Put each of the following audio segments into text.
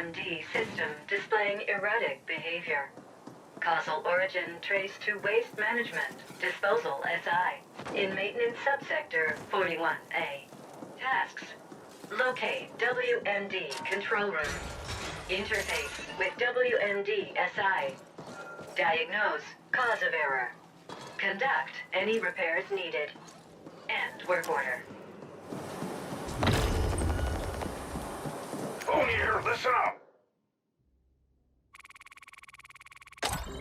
WMD system displaying erratic behavior. Causal origin traced to waste management, disposal SI, in maintenance subsector 41A. Tasks: locate WMD control room. Interface with WMD SI. Diagnose cause of error. Conduct any repairs needed. End work order. Phone here, listen up.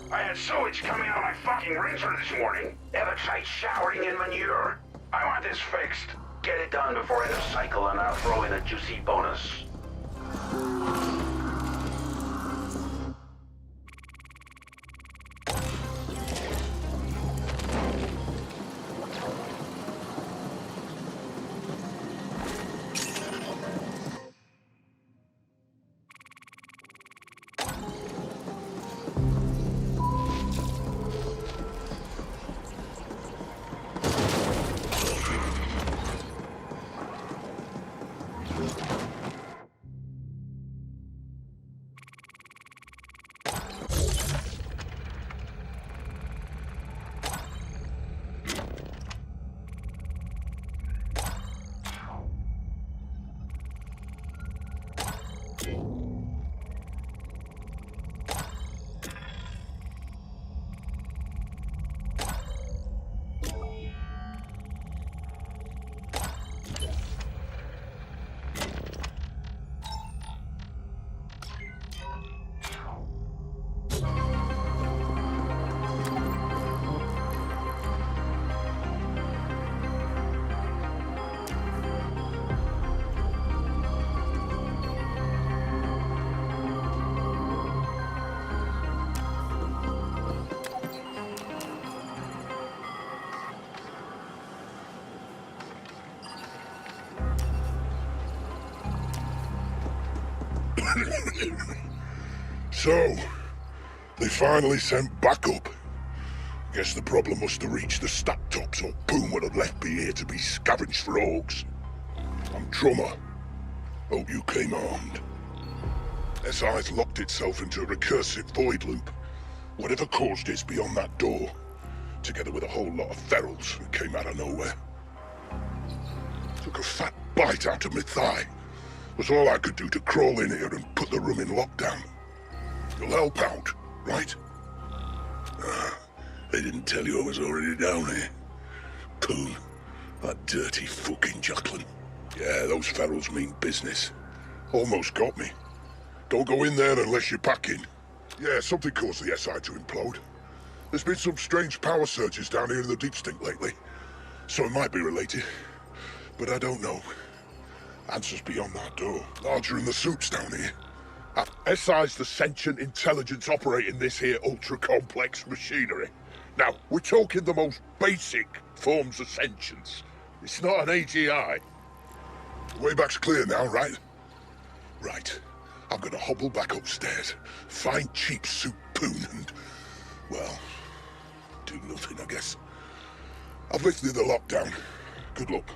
I had sewage coming out of my fucking rinser this morning. Ever tried showering in manure? I want this fixed. Get it done before end of cycle and I'll throw in a juicy bonus. So, they finally sent backup. Guess the problem must have reached the stack tops or Boom would have left me here to be scavenged for orcs. I'm Drummer. Hope you came armed. SI's locked itself into a recursive void loop. Whatever caused it's beyond that door, together with a whole lot of ferals who came out of nowhere. Took a fat bite out of my thigh. Was all I could do to crawl in here and put the room in lockdown. You'll help out, right? They didn't tell you I was already down here. Poon, that dirty fucking juckling. Yeah, those ferals mean business. Almost got me. Don't go in there unless you're packing. Yeah, something caused the SI to implode. There's been some strange power surges down here in the deep stink lately. So it might be related. But I don't know. Answers beyond that door. Larger than the soups down here. SI's the sentient intelligence operating this here ultra-complex machinery. Now, we're talking the most basic forms of sentience. It's not an AGI. The way back's clear now, right? Right. I'm gonna hobble back upstairs, find cheap soup Poon and, well, do nothing, I guess. I've lifted the lockdown. Good luck.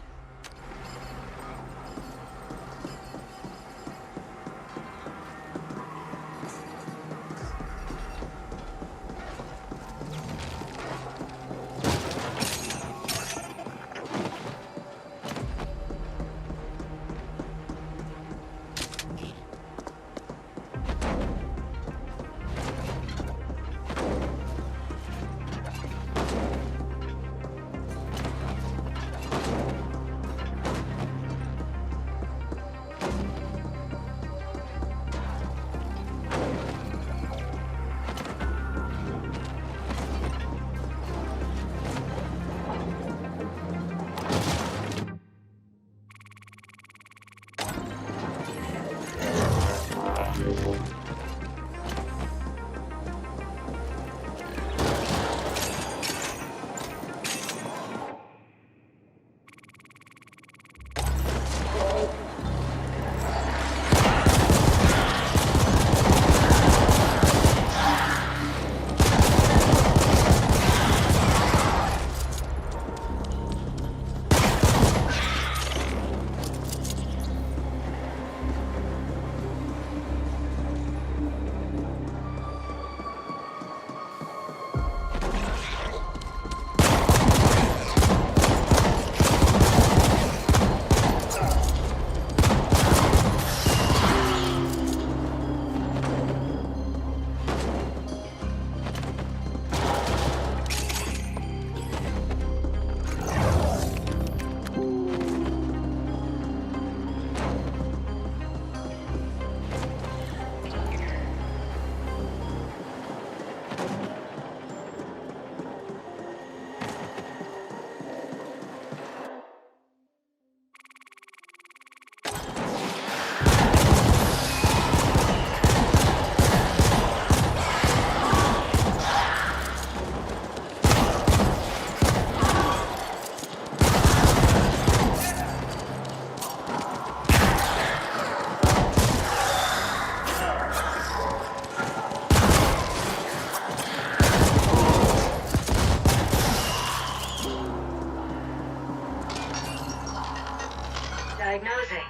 Diagnosing.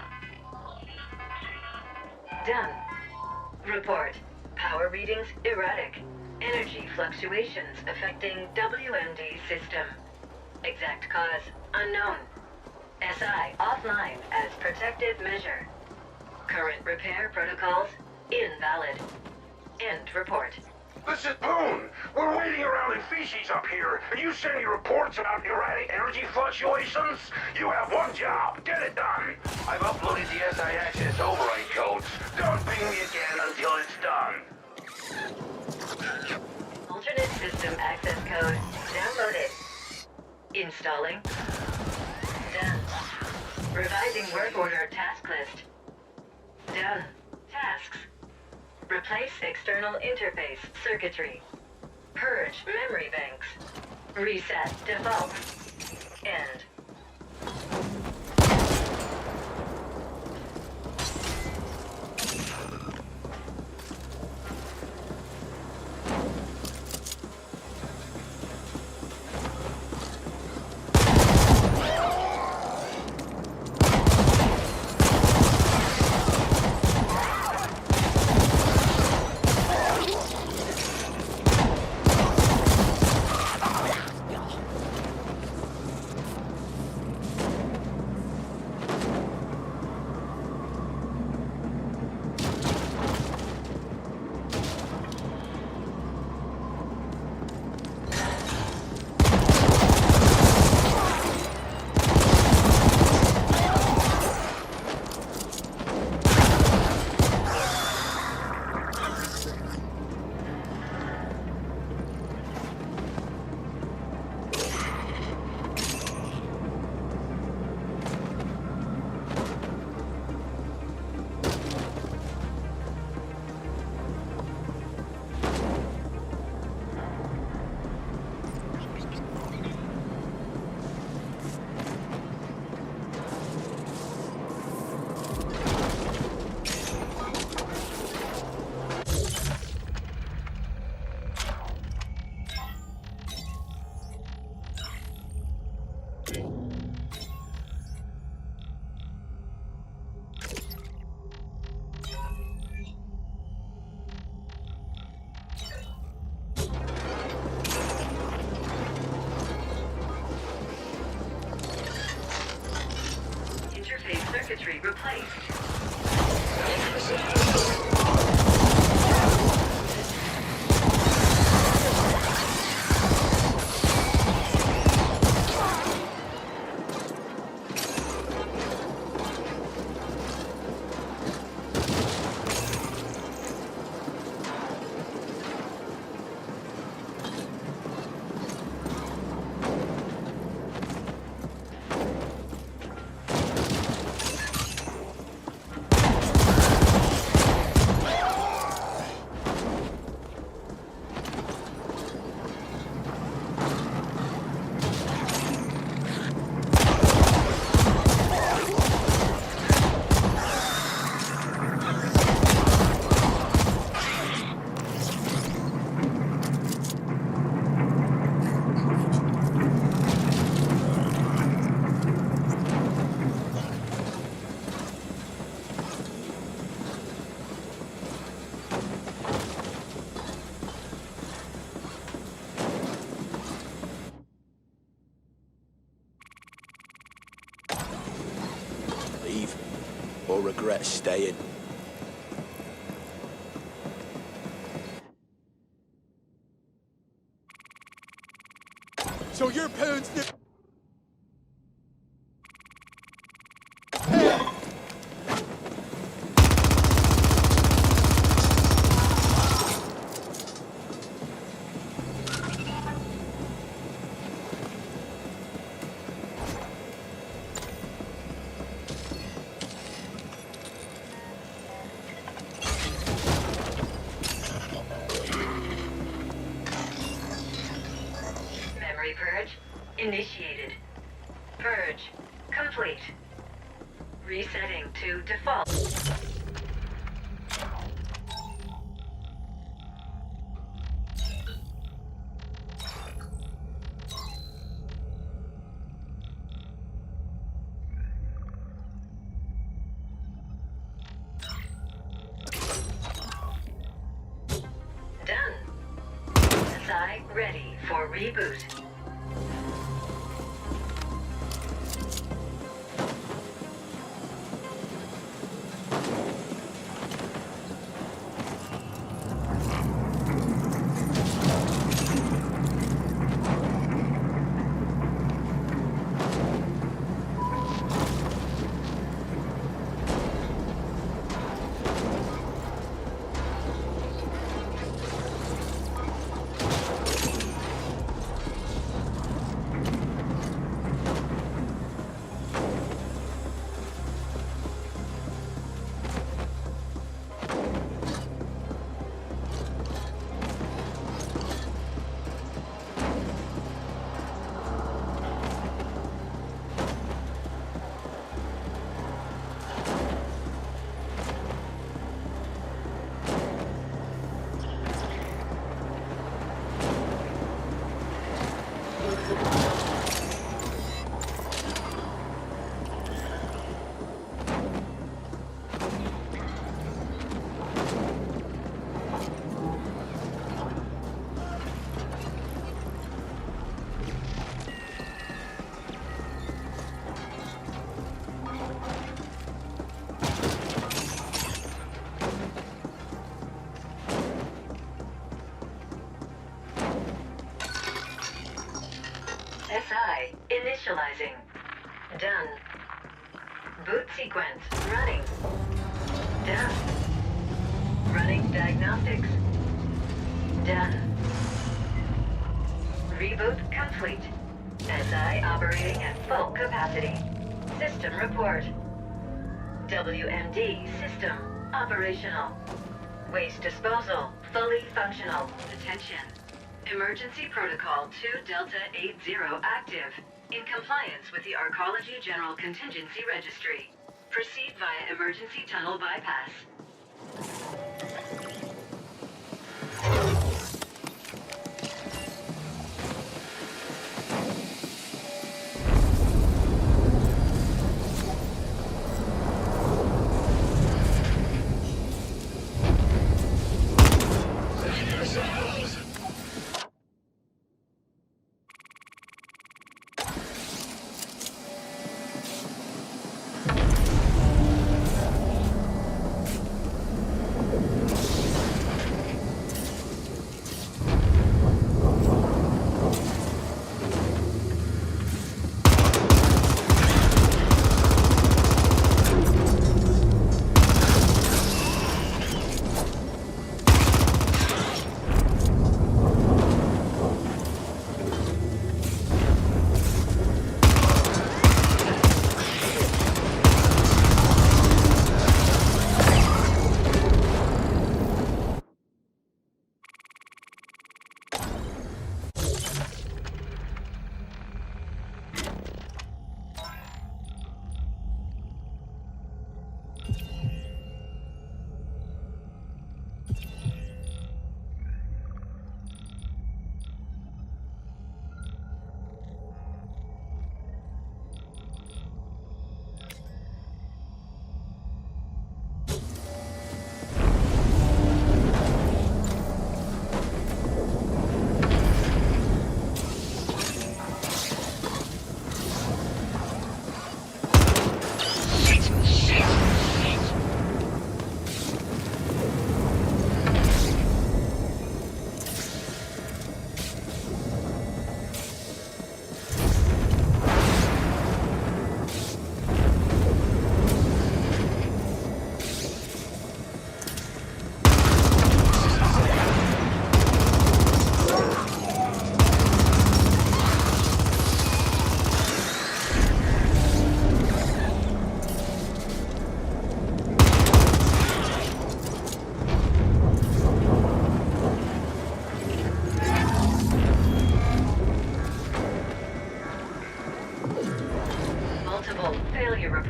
Done. Report. Power readings erratic. Energy fluctuations affecting WMD system. Exact cause unknown. SI offline as protective measure. Current repair protocols invalid. End report. This is Poon. We're waiting around in feces up here, and you send me reports about erratic energy fluctuations? You have one job. Get it done. I've uploaded the SI access override codes. Don't ping me again until it's done. Alternate system access code downloaded. Installing. Done. Revising work order task list. Done. Tasks. Replace external interface circuitry. Purge memory banks. Reset default. End. Circuitry replaced. Leave or regret staying. So your parents did. Memory purge initiated. Purge complete. Resetting to default. reboot. SI initializing. Done. Boot sequence running. Done. Running diagnostics. Done. Reboot complete. SI operating at full capacity. System report. WMD system operational. Waste disposal fully functional. Attention. Emergency Protocol 2 Delta 80 active. In compliance with the Arcology General Contingency Registry. Proceed via emergency tunnel bypass.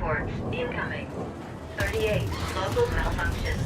Reports incoming. 38 local malfunction.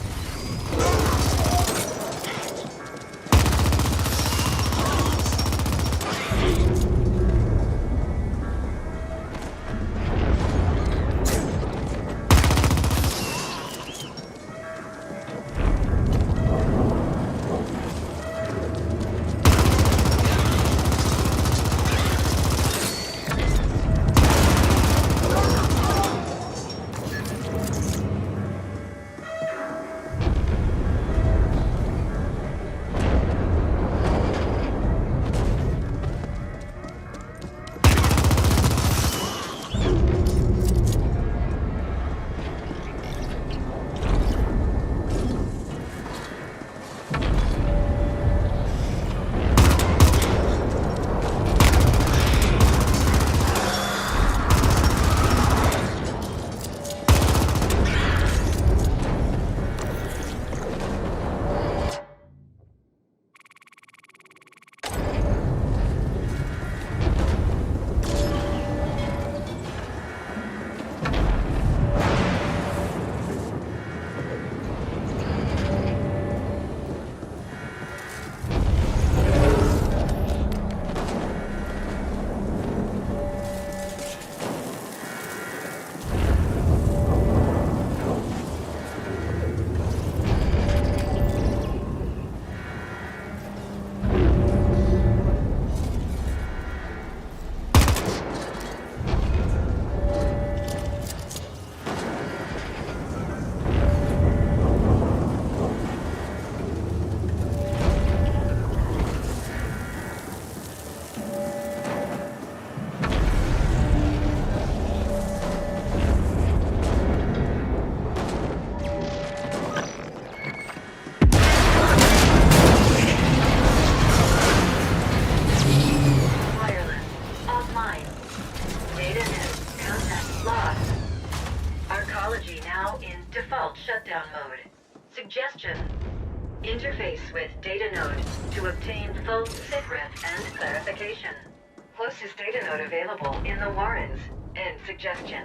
shutdown mode. Suggestion. Interface with data node to obtain full sitref and clarification. Closest data node available in the Warrens. End suggestion.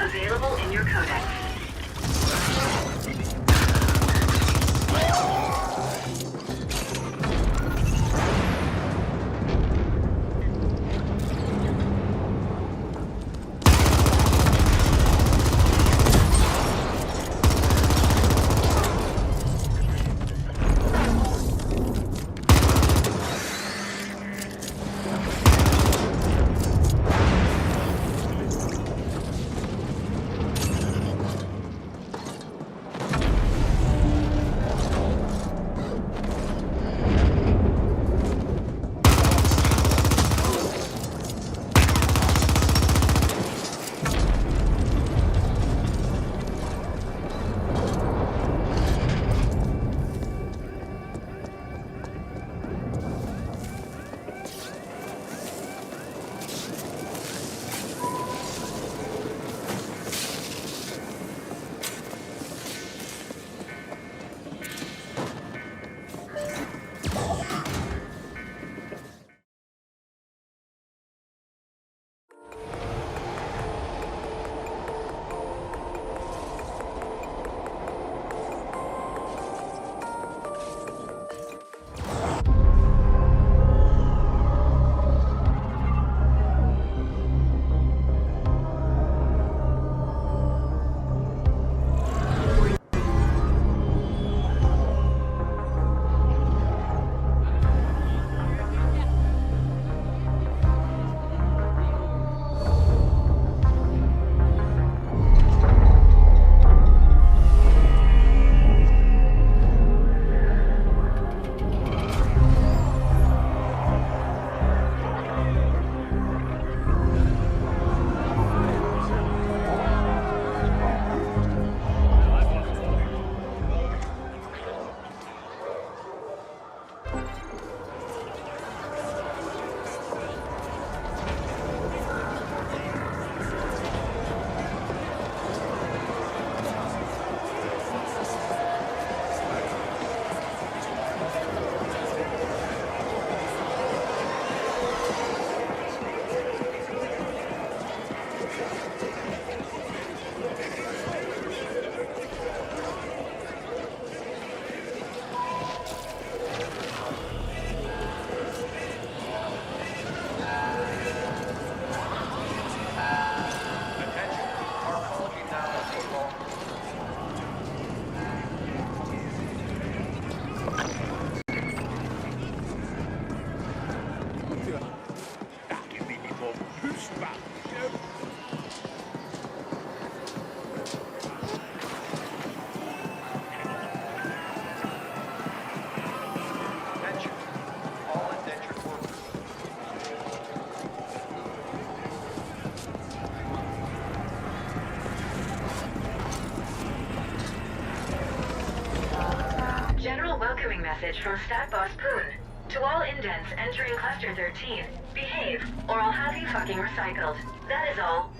Available in your codex. message from Stat Boss Poon. To all indents entering Cluster 13, behave, or I'll have you fucking recycled. That is all.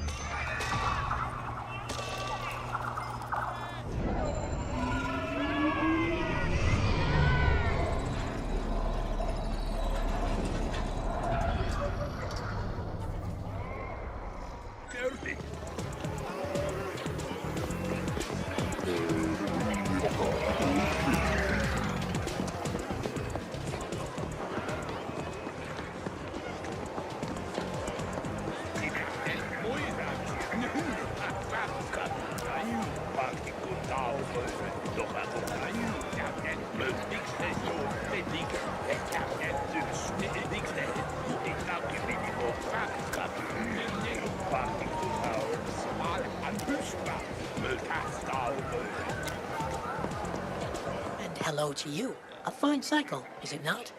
And hello to you. A fine cycle, is it not?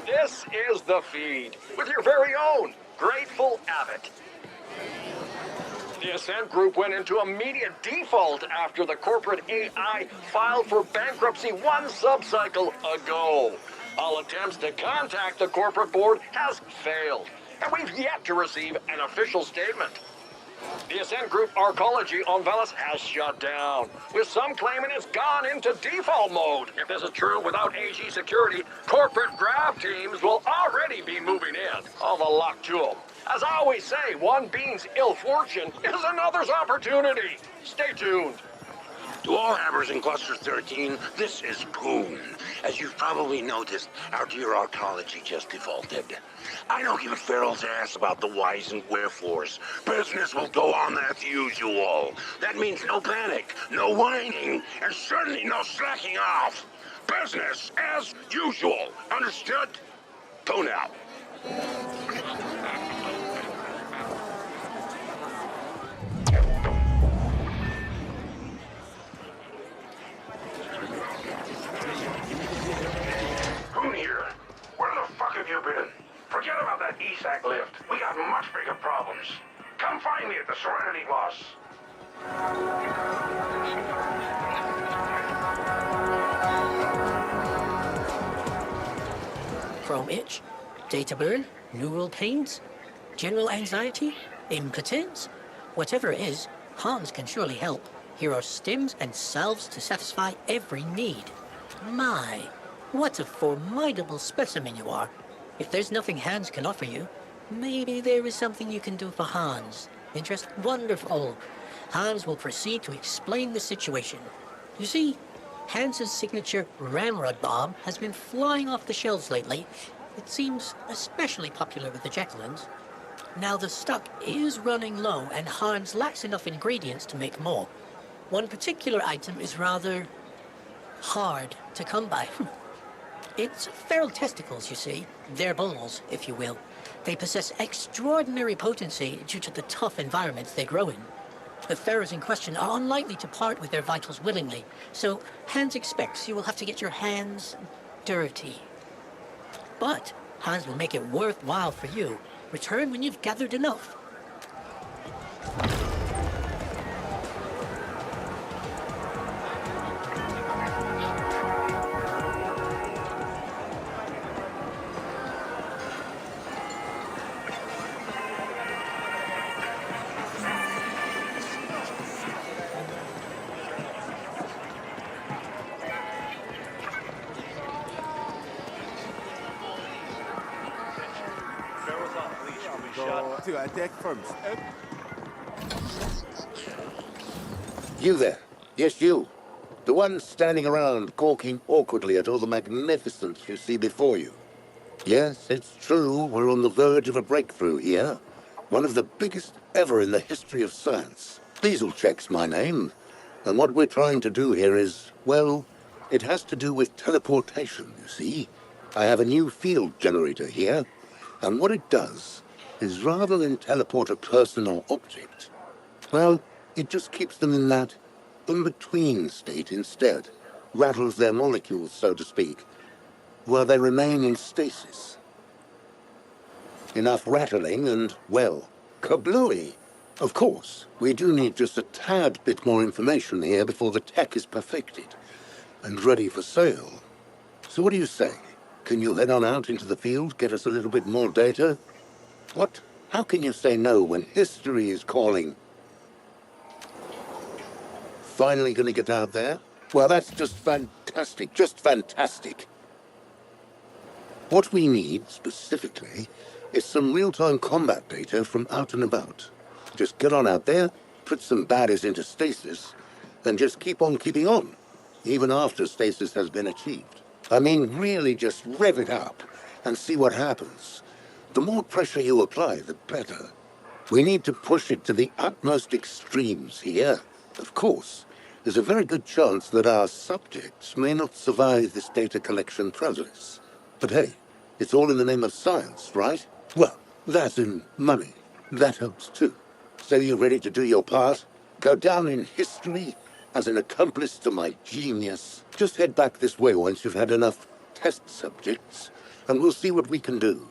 This is The Feed, with your very own Grateful Abbott. The Ascent Group went into immediate default after the corporate AI filed for bankruptcy one subcycle ago. All attempts to contact the corporate board has failed, and we've yet to receive an official statement. The Ascent Group Arcology on Velis has shut down, with some claiming it's gone into default mode. If this is true, without AG security, corporate grab teams will already be moving in. All the luck to them. As I always say, one being's ill fortune is another's opportunity. Stay tuned. To all hammers in Cluster 13, this is Poon. As you've probably noticed, our dear arcology just defaulted. I don't give a feral's ass about the whys and wherefores. Business will go on as usual. That means no panic, no whining, and certainly no slacking off. Business as usual. Understood? Poon out. Poon here. Where the fuck have you been? Forget about that ESAC lift. We got much bigger problems. Come find me at the Serenity Boss. Chrome itch, data burn, neural pains, general anxiety, impotence. Whatever it is, Hans can surely help. Here are stims and salves to satisfy every need. My, what a formidable specimen you are. If there's nothing Hans can offer you, maybe there is something you can do for Hans. Interest? Wonderful. Hans will proceed to explain the situation. You see, Hans's signature ramrod bomb has been flying off the shelves lately. It seems especially popular with the Jacquelines. Now the stock is running low, and Hans lacks enough ingredients to make more. One particular item is rather hard to come by. It's feral testicles, you see. They're balls, if you will. They possess extraordinary potency due to the tough environments they grow in. The pharaohs in question are unlikely to part with their vitals willingly, so Hans expects you will have to get your hands dirty. But Hans will make it worthwhile for you. Return when you've gathered enough. To our deck first. You there. Yes, you. The one standing around gawking awkwardly at all the magnificence you see before you. Yes, it's true, we're on the verge of a breakthrough here. One of the biggest ever in the history of science. Diesel check's my name. And what we're trying to do here is, well, it has to do with teleportation, you see. I have a new field generator here. And what it does is rather than teleport a person or object, well, it just keeps them in that in-between state instead. Rattles their molecules, so to speak, while they remain in stasis. Enough rattling and, well, kablooey. Of course, we do need just a tad bit more information here before the tech is perfected and ready for sale. So what do you say? Can you head on out into the field, get us a little bit more data? What? How can you say no when history is calling? Finally gonna get out there? Well, that's just fantastic, just fantastic. What we need, specifically, is some real-time combat data from out and about. Just get on out there, put some baddies into stasis, then just keep on keeping on, even after stasis has been achieved. I mean, really just rev it up and see what happens. The more pressure you apply, the better. We need to push it to the utmost extremes here. Of course, there's a very good chance that our subjects may not survive this data collection process. But hey, it's all in the name of science, right? Well, that and money. That helps too. So you ready to do your part? Go down in history as an accomplice to my genius? Just head back this way once you've had enough test subjects, and we'll see what we can do.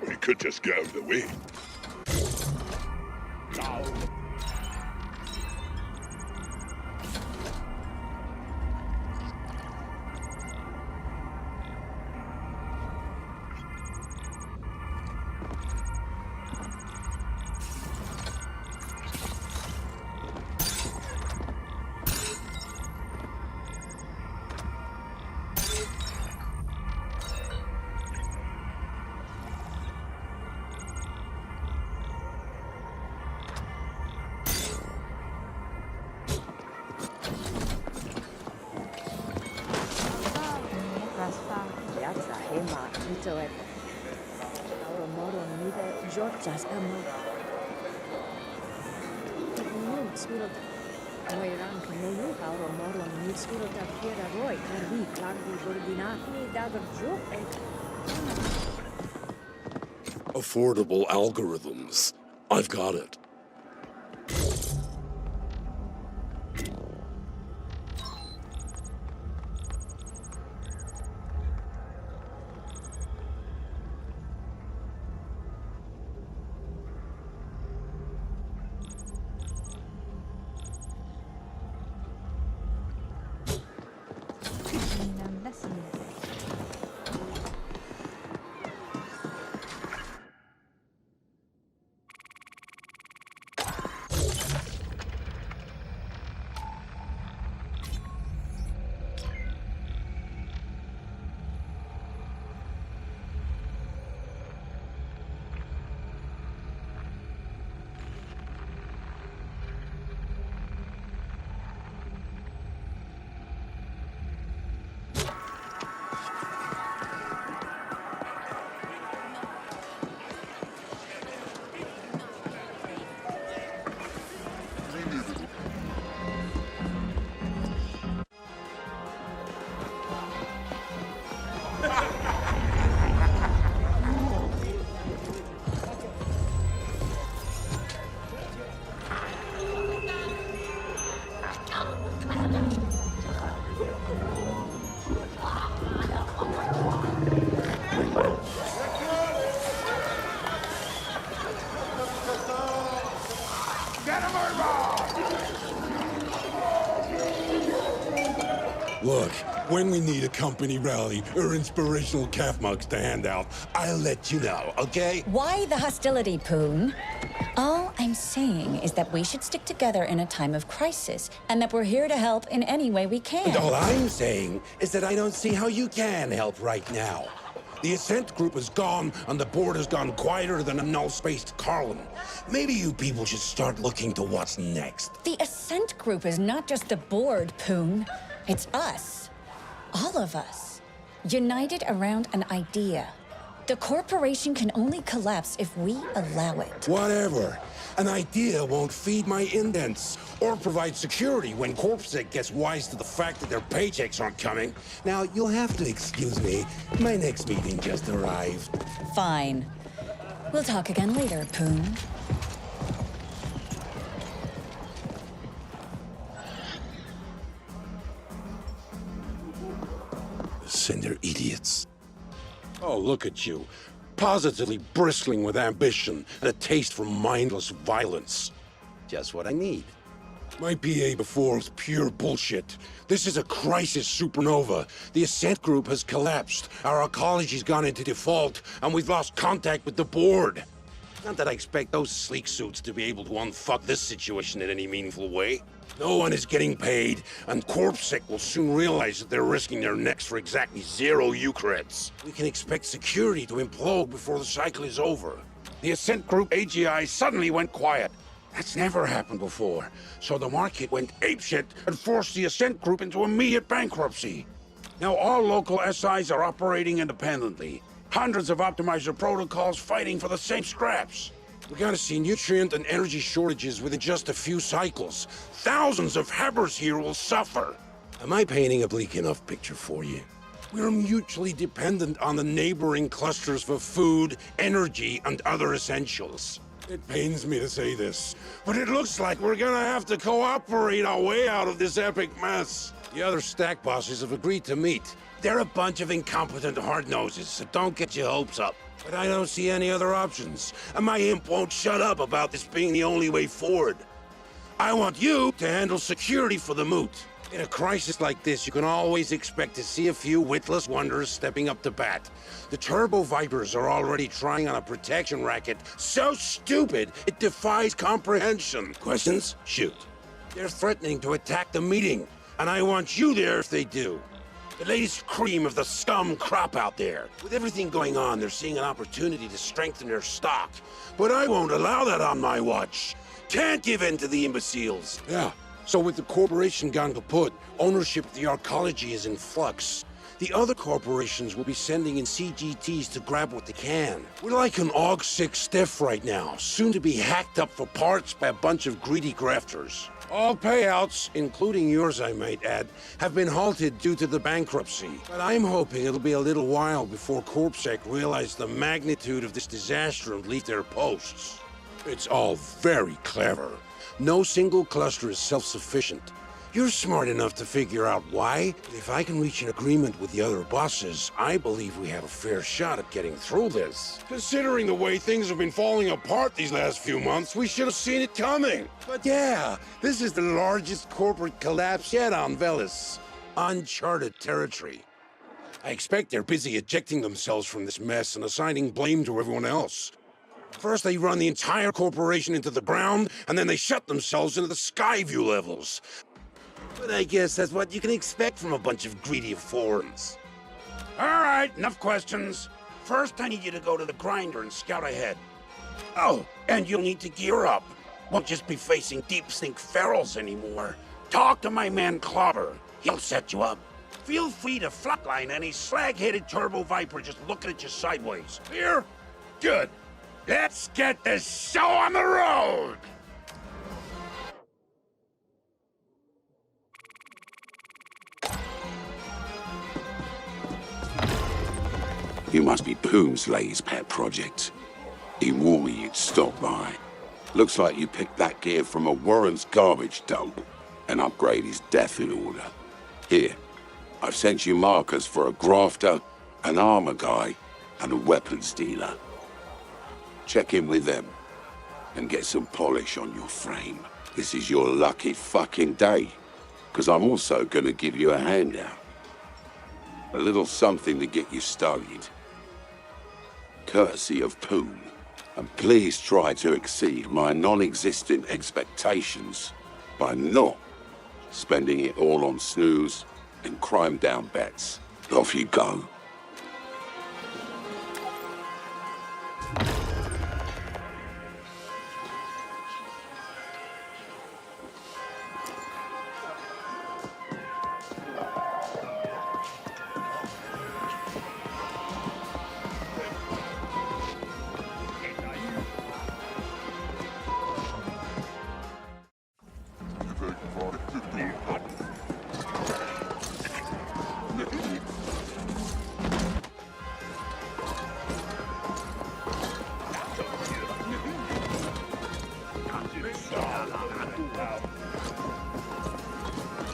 We could just get out of the way. Affordable algorithms. I've got it. Look, when we need a company rally or inspirational calf mugs to hand out, I'll let you know, okay? Why the hostility, Poon? All I'm saying is that we should stick together in a time of crisis, and that we're here to help in any way we can. And all I'm saying is that I don't see how you can help right now. The Ascent Group is gone, and the board has gone quieter than a null-spaced Carlin. Maybe you people should start looking to what's next. The Ascent Group is not just the board, Poon. It's us. All of us. United around an idea. The corporation can only collapse if we allow it. Whatever. An idea won't feed my indents or provide security when CorpSec gets wise to the fact that their paychecks aren't coming. Now, you'll have to excuse me. My next meeting just arrived. Fine. We'll talk again later, Poon. Cinder idiots. Oh, look at you. Positively bristling with ambition and a taste for mindless violence. Just what I need. My PA before was pure bullshit. This is a crisis supernova. The Ascent Group has collapsed. Our ecology's gone into default, and we've lost contact with the board. Not that I expect those sleek suits to be able to unfuck this situation in any meaningful way. No one is getting paid, and CorpSec will soon realize that they're risking their necks for exactly 0 Eucreds. We can expect security to implode before the cycle is over. The Ascent Group AGI suddenly went quiet. That's never happened before, so the market went apeshit and forced the Ascent Group into immediate bankruptcy. Now all local SIs are operating independently. Hundreds of optimizer protocols fighting for the same scraps. We're gonna see nutrient and energy shortages within just a few cycles. Thousands of Hebbers here will suffer. Am I painting a bleak enough picture for you? We're mutually dependent on the neighboring clusters for food, energy, and other essentials. It pains me to say this, but it looks like we're gonna have to cooperate our way out of this epic mess. The other stack bosses have agreed to meet. They're a bunch of incompetent hard-noses, so don't get your hopes up. But I don't see any other options, and my imp won't shut up about this being the only way forward. I want you to handle security for the moot. In a crisis like this, you can always expect to see a few witless wonders stepping up to bat. The Turbo Vipers are already trying on a protection racket so stupid it defies comprehension. Questions? Shoot. They're threatening to attack the meeting, and I want you there if they do. The latest cream of the scum crop out there. With everything going on, they're seeing an opportunity to strengthen their stock. But I won't allow that on my watch. Can't give in to the imbeciles. Yeah, so with the corporation gone kaput, ownership of the arcology is in flux. The other corporations will be sending in CGTs to grab what they can. We're like an AUG-6 stiff right now, soon to be hacked up for parts by a bunch of greedy grafters. All payouts, including yours I might add, have been halted due to the bankruptcy. But I'm hoping it'll be a little while before CorpSec realize the magnitude of this disaster and leave their posts. It's all very clever. No single cluster is self-sufficient. You're smart enough to figure out why. If I can reach an agreement with the other bosses, I believe we have a fair shot at getting through this. Considering the way things have been falling apart these last few months, we should have seen it coming. But yeah, this is the largest corporate collapse yet on Velis. Uncharted territory. I expect they're busy ejecting themselves from this mess and assigning blame to everyone else. First, they run the entire corporation into the ground, and then they shut themselves into the Skyview levels. But I guess that's what you can expect from a bunch of greedy foreigners. All right, enough questions. First, I need you to go to the grinder and scout ahead. Oh, and you'll need to gear up. Won't just be facing deep sink ferals anymore. Talk to my man Clobber. He'll set you up. Feel free to flatline any slag-headed Turbo Viper just looking at you sideways. Here? Good. Let's get this show on the road! You must be Poon's latest pet project. He warned me you'd stop by. Looks like you picked that gear from a Warren's garbage dump. An upgrade is death in order. Here, I've sent you markers for a grafter, an armor guy, and a weapons dealer. Check in with them. and get some polish on your frame. This is your lucky fucking day, because I'm also going to give you a handout. A little something to get you started. Courtesy of Poon. And please try to exceed my non-existent expectations by not spending it all on snooze and crime-down bets. Off you go.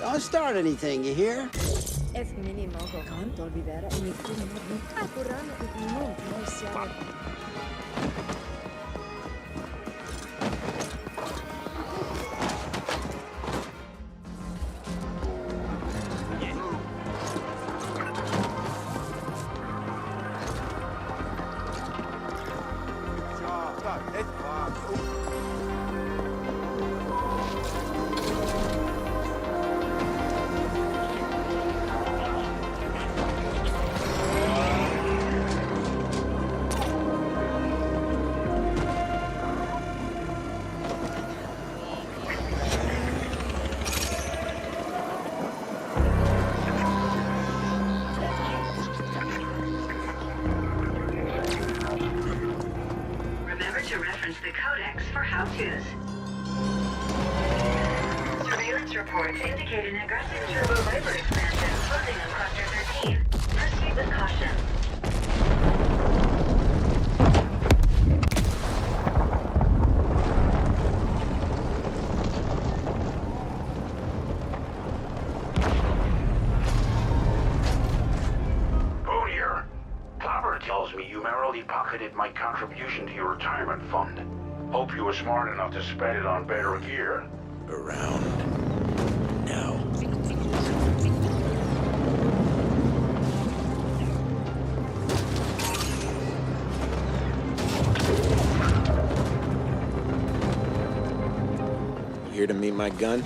Don't start anything, you hear? Es mínimo cuánto olvidar mi apurando no se To reference the codex for how-tos. Surveillance reports indicate an aggressive turbo-viper expansion closing on Cluster 13. Proceed with caution. Boone here. Clobber tells me you merrily pocketed my contribution to your retirement fund. Hope you were smart enough to spend it on better gear. Around. Now. You here to meet my gun?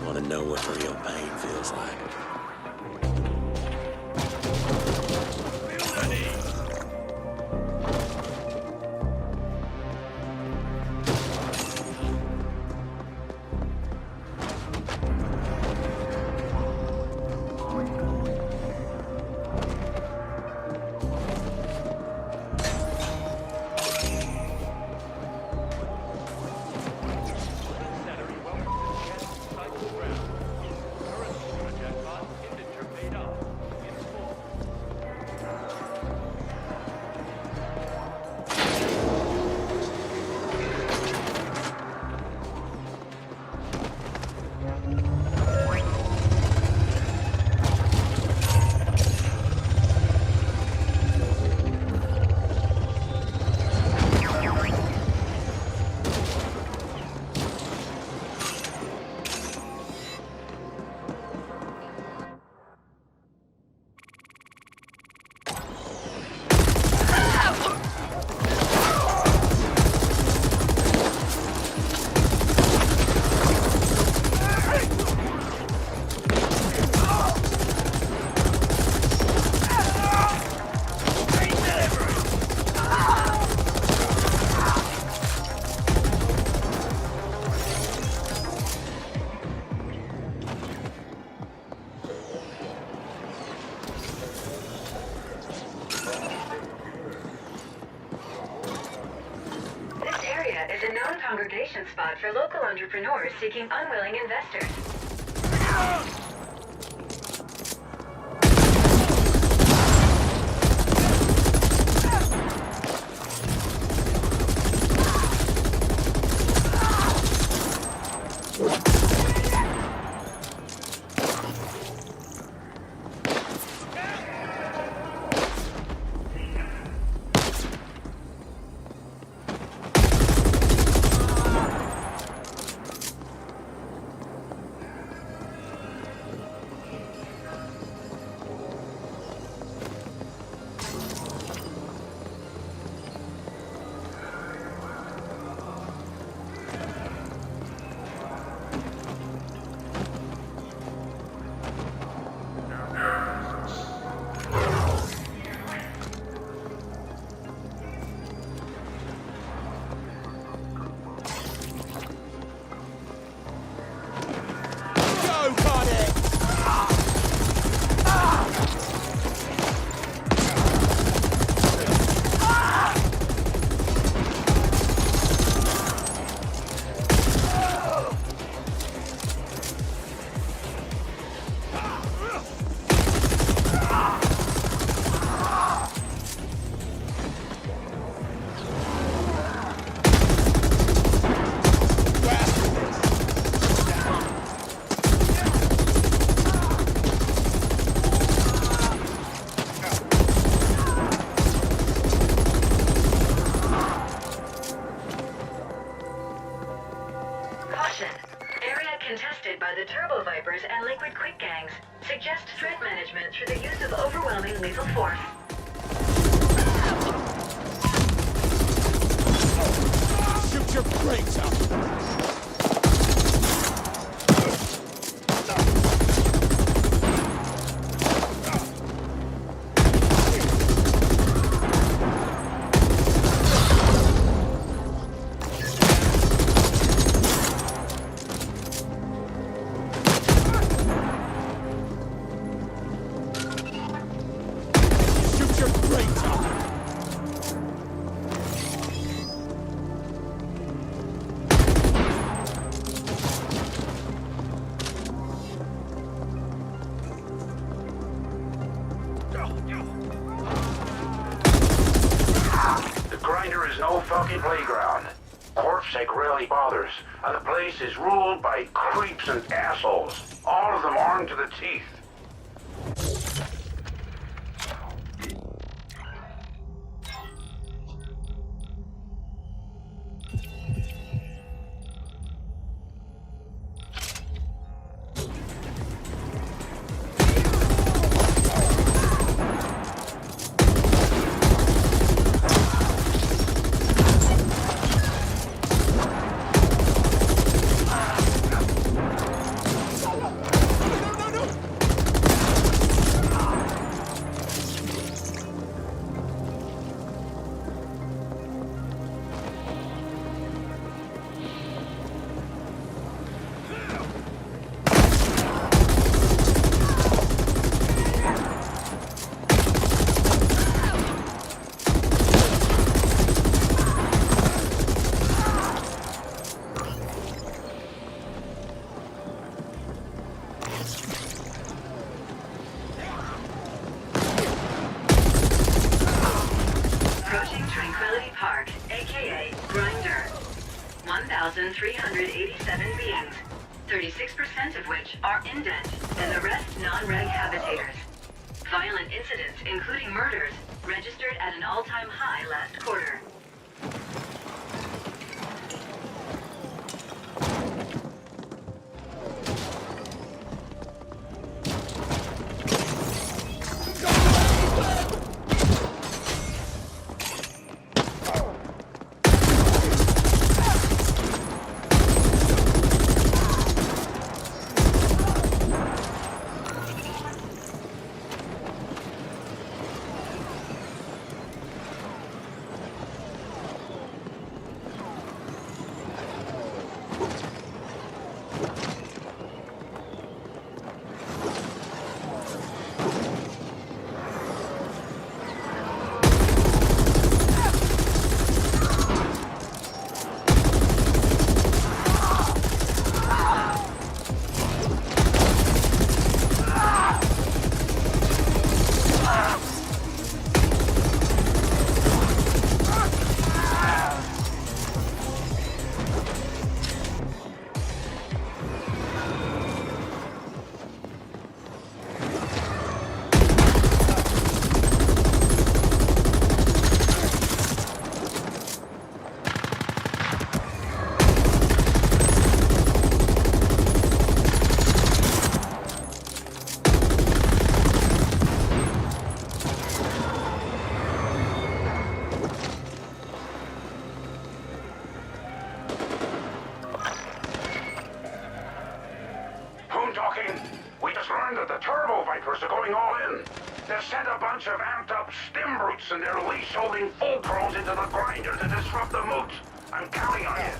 Want to know what real pain feels like? area is a known congregation spot for local entrepreneurs seeking unwilling investors. Contested by the Turbo Vipers and Liquid Quick gangs. Suggest threat management through the use of overwhelming lethal force. Shoot your brains out! No fucking playground. Corpsec rarely bothers, and the place is ruled by creeps and assholes, all of them armed to the teeth. Approaching Tranquility Park, aka Grinder. 1,387 beings, 36% of which are indent, and the rest non-reg habitators. Violent incidents, including murders, registered at an all-time high last quarter. to send a bunch of amped-up stim brutes and their leash-holding full-pros into the grinder to disrupt the moot. I'm counting on you.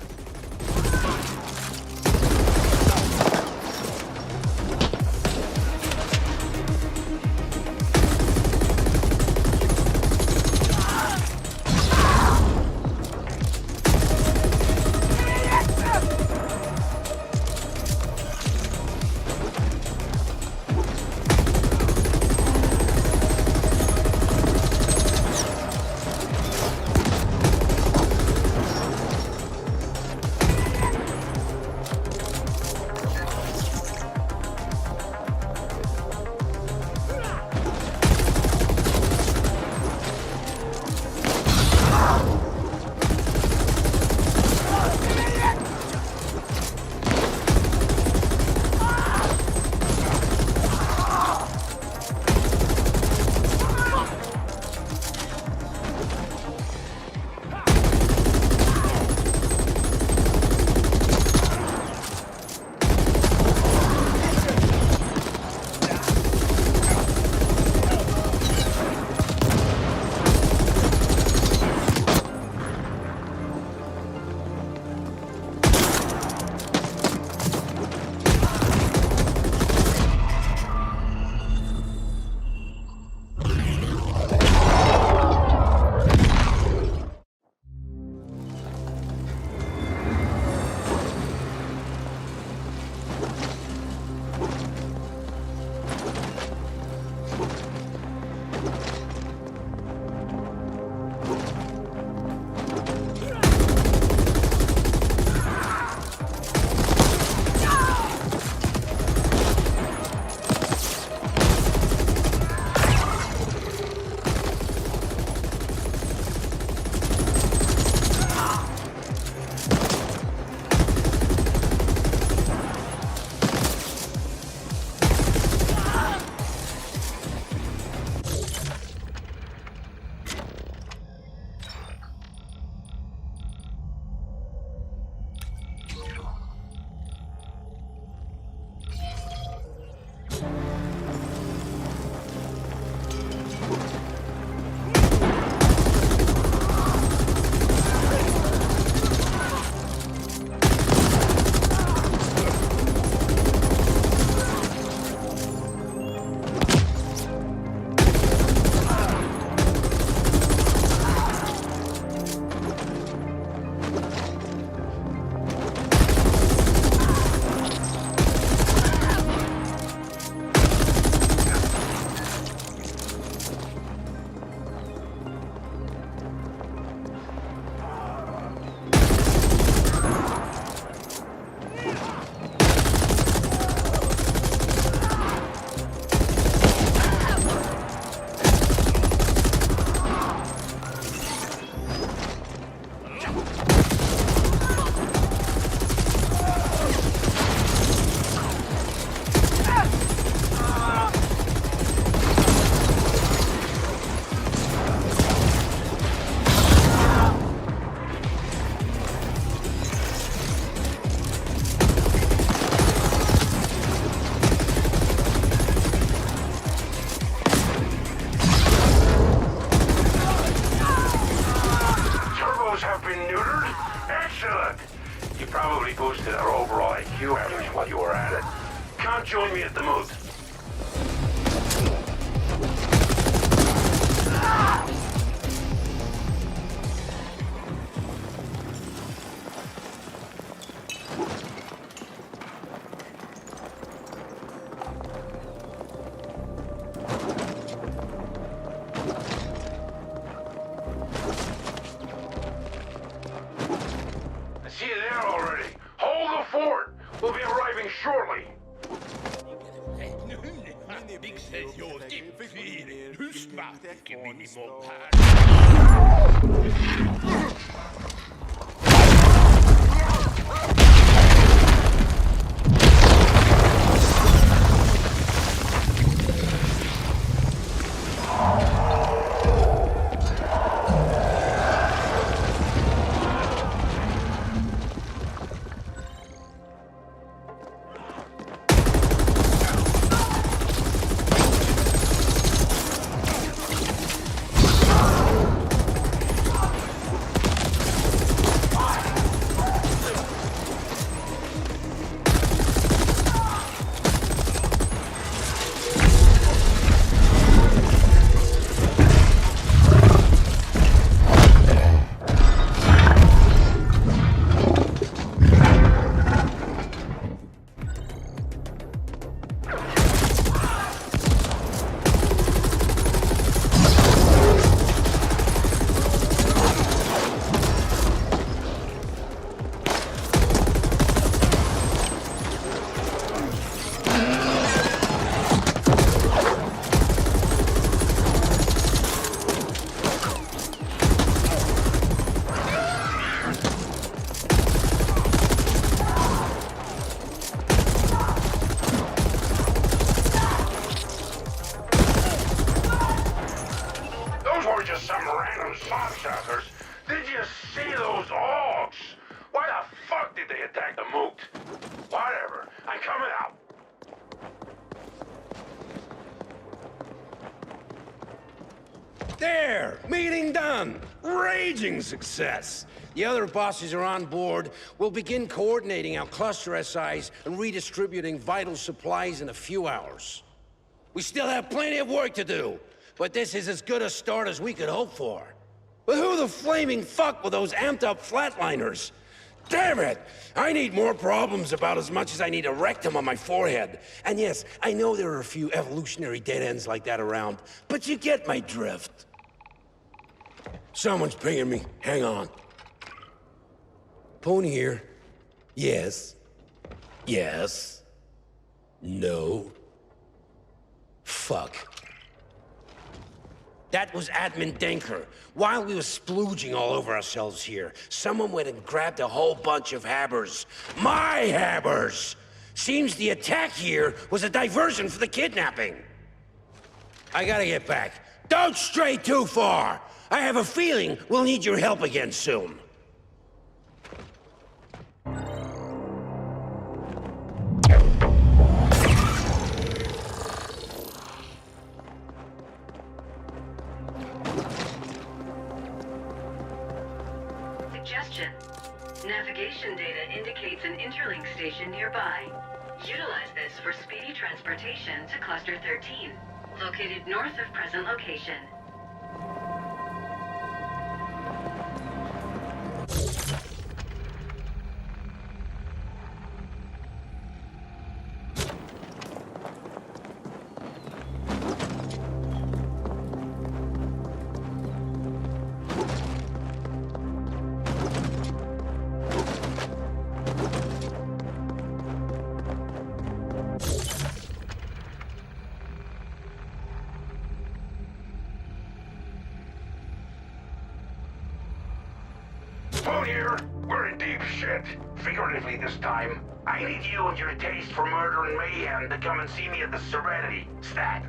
Join me at the moot. I see you there already. Hold the fort. We'll be arriving shortly. Meeting done. Raging success. The other bosses are on board. We'll begin coordinating our cluster SIs and redistributing vital supplies in a few hours. We still have plenty of work to do, but this is as good a start as we could hope for. But who the flaming fuck were those amped-up flatliners? Damn it! I need more problems about as much as I need a rectum on my forehead. And yes, I know there are a few evolutionary dead ends like that around, but you get my drift. Someone's pinging me. Hang on. Pony here. Yes. Yes. No. Fuck. That was Admin Denker. While we were splooging all over ourselves here, someone went and grabbed a whole bunch of habbers. My habbers! Seems the attack here was a diversion for the kidnapping. I gotta get back. Don't stray too far! I have a feeling we'll need your help again soon. Suggestion. Navigation data indicates an interlink station nearby. Utilize this for speedy transportation to Cluster 13, located north of present location. Phone here. We're in deep shit. Figuratively this time. I need you and your taste for murder and mayhem to come and see me at the Serenity. Stat.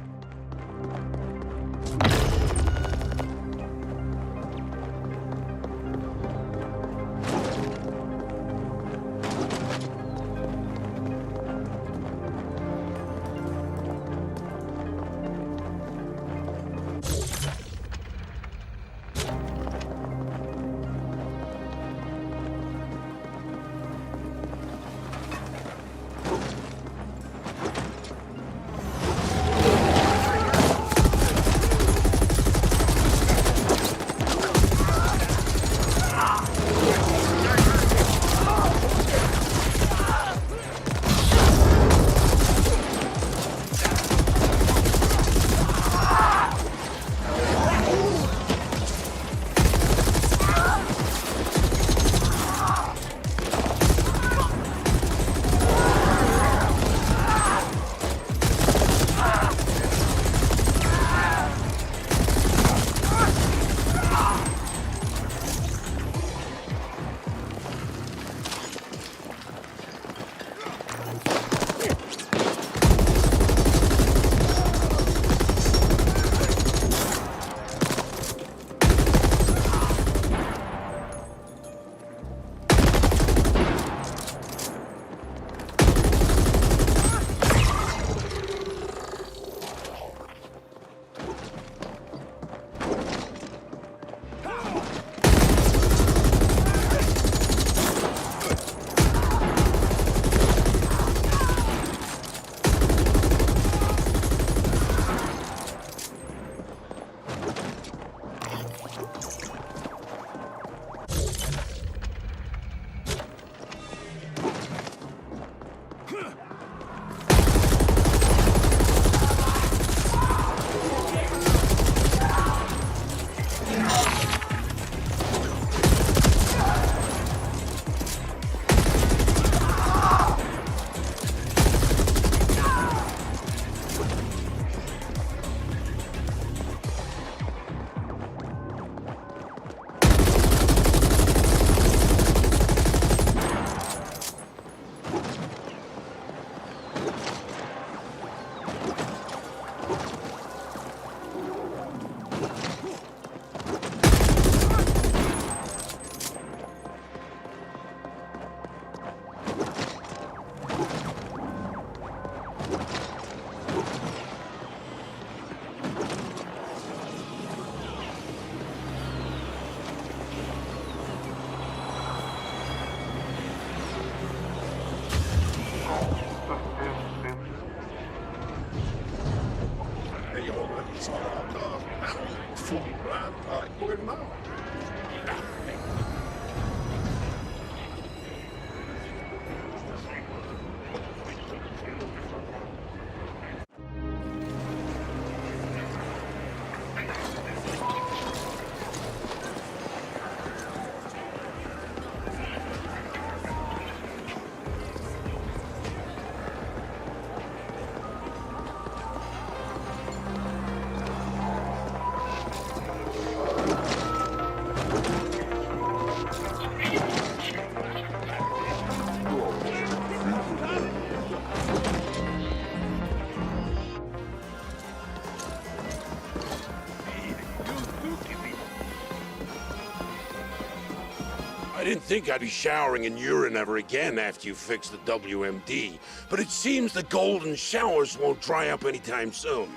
didn't think I'd be showering in urine ever again after you fixed the WMD, but it seems the golden showers won't dry up anytime soon.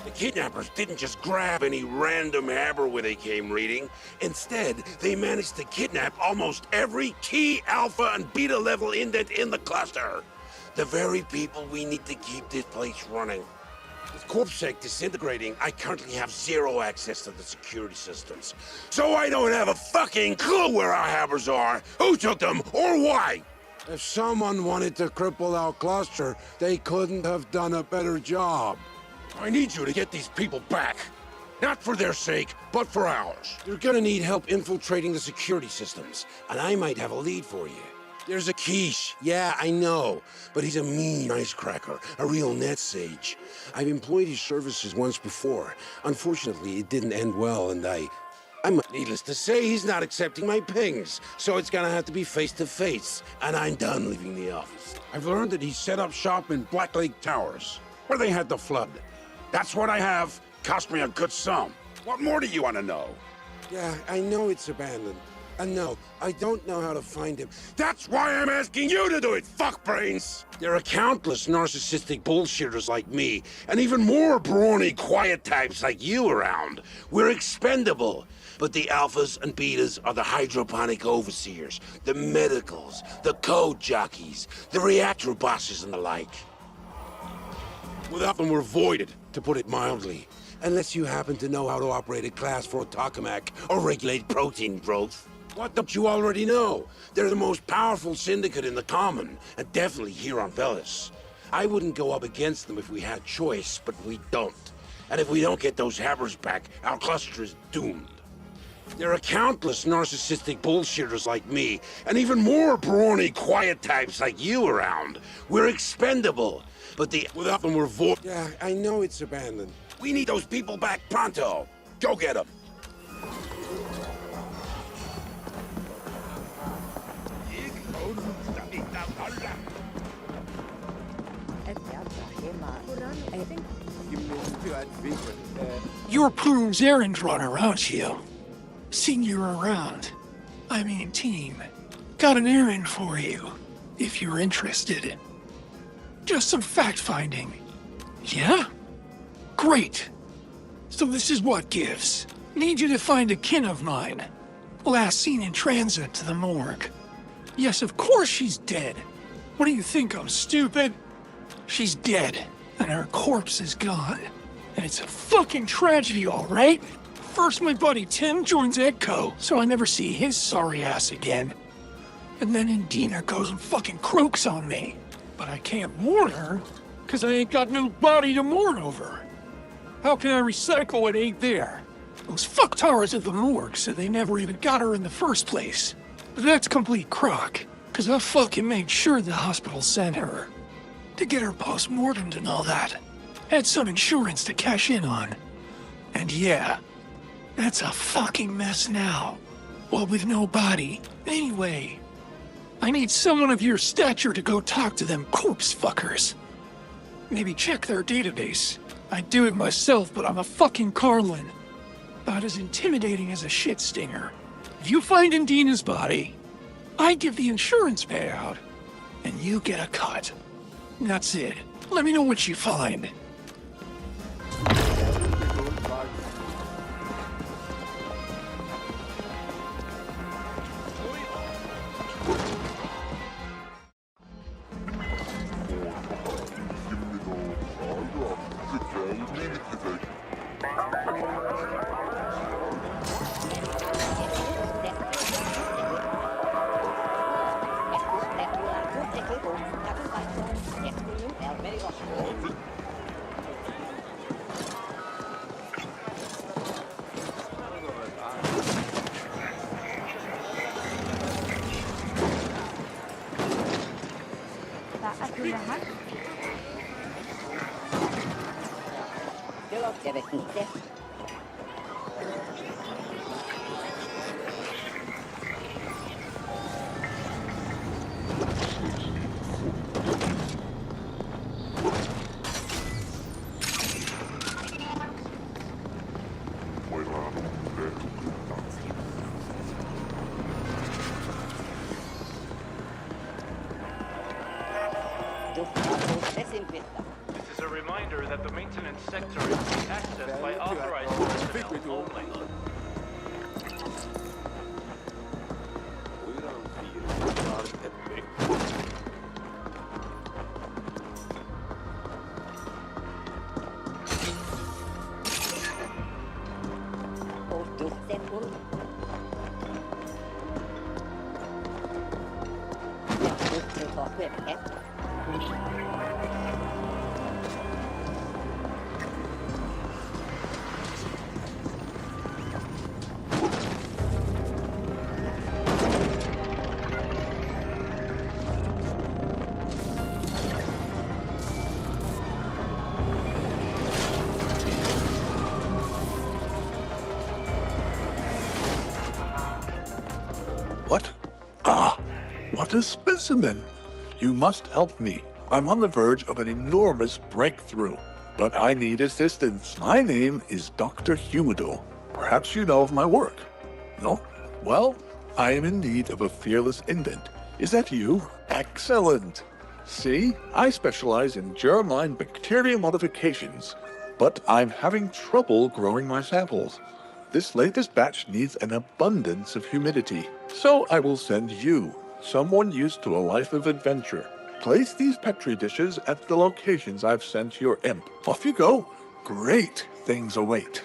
The kidnappers didn't just grab any random haber they came reading. Instead, they managed to kidnap almost every key alpha and beta level indent in the cluster. The very people we need to keep this place running. With CorpSec disintegrating, I currently have zero access to the security systems. So I don't have a fucking clue where our habers are, who took them, or why. If someone wanted to cripple our cluster, they couldn't have done a better job. I need you to get these people back. Not for their sake, but for ours. You're gonna need help infiltrating the security systems, and I might have a lead for you. There's a quiche. Yeah, I know. But he's a mean icecracker, a real net sage. I've employed his services once before. Unfortunately, it didn't end well, and I'm needless to say, he's not accepting my pings. So it's gonna have to be face-to-face, and I'm done leaving the office. I've learned that he set up shop in Black Lake Towers, where they had the flood. That's what I have. Cost me a good sum. What more do you want to know? Yeah, I know it's abandoned. And no, I don't know how to find him. That's why I'm asking you to do it, fuckbrains! There are countless narcissistic bullshitters like me, and even more brawny, quiet types like you around. We're expendable. But the alphas and betas are the hydroponic overseers, the medicals, the code jockeys, the reactor bosses and the like. Without them, we're voided, to put it mildly. Unless you happen to know how to operate a class for a tokamak or regulate protein growth. What don't you already know? They're the most powerful syndicate in the Common, and definitely here on Velis. I wouldn't go up against them if we had choice, but we don't. And if we don't get those habers back, our cluster is doomed. There are countless narcissistic bullshitters like me, and even more brawny, quiet types like you around. We're expendable. But without them, we're void. Yeah, I know it's abandoned. We need those people back pronto. Go get them. You're Plume's errand runner, aren't you? Seen you around. I mean, team. Got an errand for you, if you're interested. Just some fact-finding. Yeah? Great. So this is what gives. Need you to find a kin of mine. Last seen in transit to the morgue. Yes, of course she's dead. What do you think, I'm stupid? She's dead, and her corpse is gone. And it's a fucking tragedy, all right? First, my buddy Tim joins EDCO, so I never see his sorry ass again. And then Indina goes and fucking croaks on me. But I can't mourn her, because I ain't got no body to mourn over. How can I recycle what ain't there? Those fucktards at the morgue said they never even got her in the first place. But that's complete crock, because I fucking made sure the hospital sent her. To get her post-mortemed and all that. Had some insurance to cash in on. And yeah, that's a fucking mess now. Well, with no body. Anyway, I need someone of your stature to go talk to them corpse fuckers. Maybe check their database. I'd do it myself, but I'm a fucking Carlin. About as intimidating as a shit stinger. If you find Indina's body, I give the insurance payout, and you get a cut. That's it. Let me know what you find. reminder that the maintenance sector is accessed by authorized personnel only. What? Ah, what a specimen! You must help me. I'm on the verge of an enormous breakthrough, but I need assistance. My name is Dr. Humido. Perhaps you know of my work. No? Well, I am in need of a fearless indent. Is that you? Excellent! See, I specialize in germline bacteria modifications, but I'm having trouble growing my samples. This latest batch needs an abundance of humidity, so I will send you, someone used to a life of adventure. Place these petri dishes at the locations I've sent your imp. Off you go. Great things await.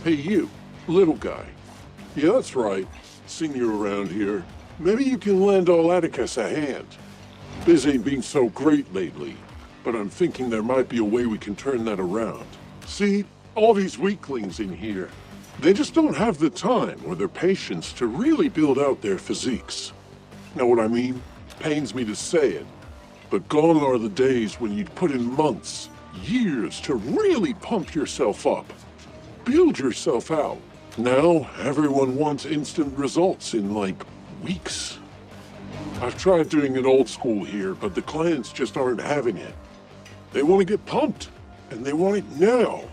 Hey, you, little guy. Yeah, that's right. Seen you around here. Maybe you can lend all Atticus a hand. Biz ain't been so great lately, but I'm thinking there might be a way we can turn that around. See, all these weaklings in here, they just don't have the time or their patience to really build out their physiques. Know what I mean? Pains me to say it, but gone are the days when you'd put in months, years to really pump yourself up. Build yourself out. Now, everyone wants instant results in, like, weeks. I've tried doing it old school here, but the clients just aren't having it. They want to get pumped, and they want it now.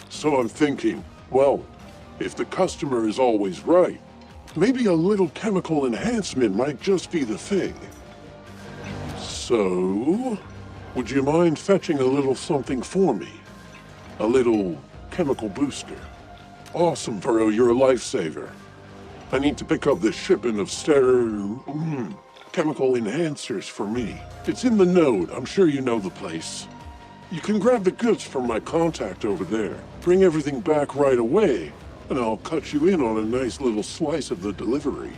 So I'm thinking, well, if the customer is always right, maybe a little chemical enhancement might just be the thing. So, would you mind fetching a little something for me? A little chemical booster. Awesome, bro, you're a lifesaver. I need to pick up this shipment of chemical enhancers for me. It's in the node, I'm sure you know the place. You can grab the goods from my contact over there. Bring everything back right away, and I'll cut you in on a nice little slice of the delivery.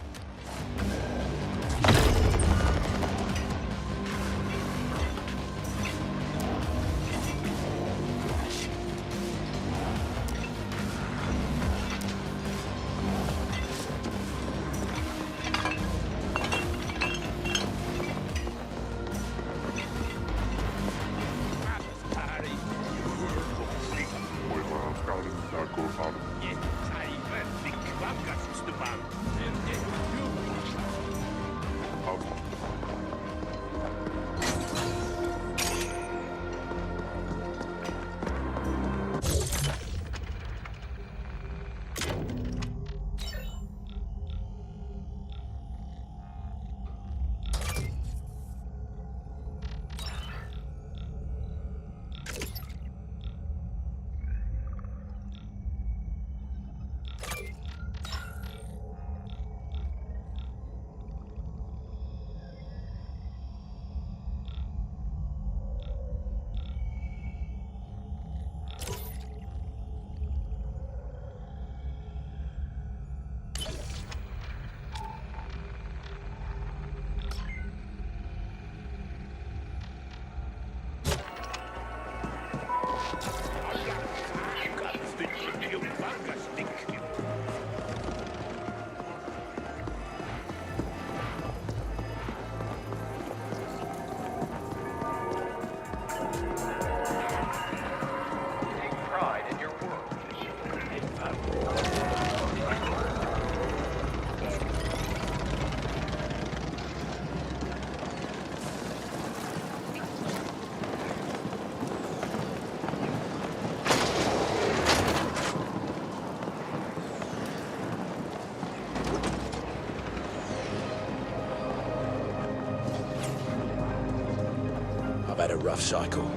had a rough cycle.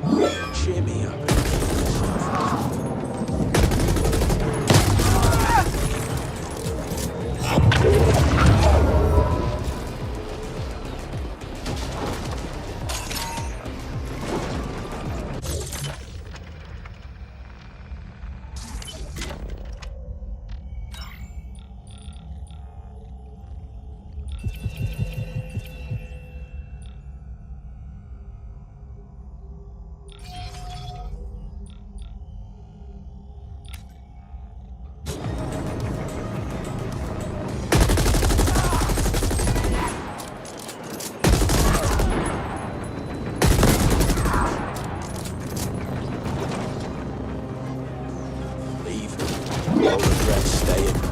Cheer me up. No regrets staying.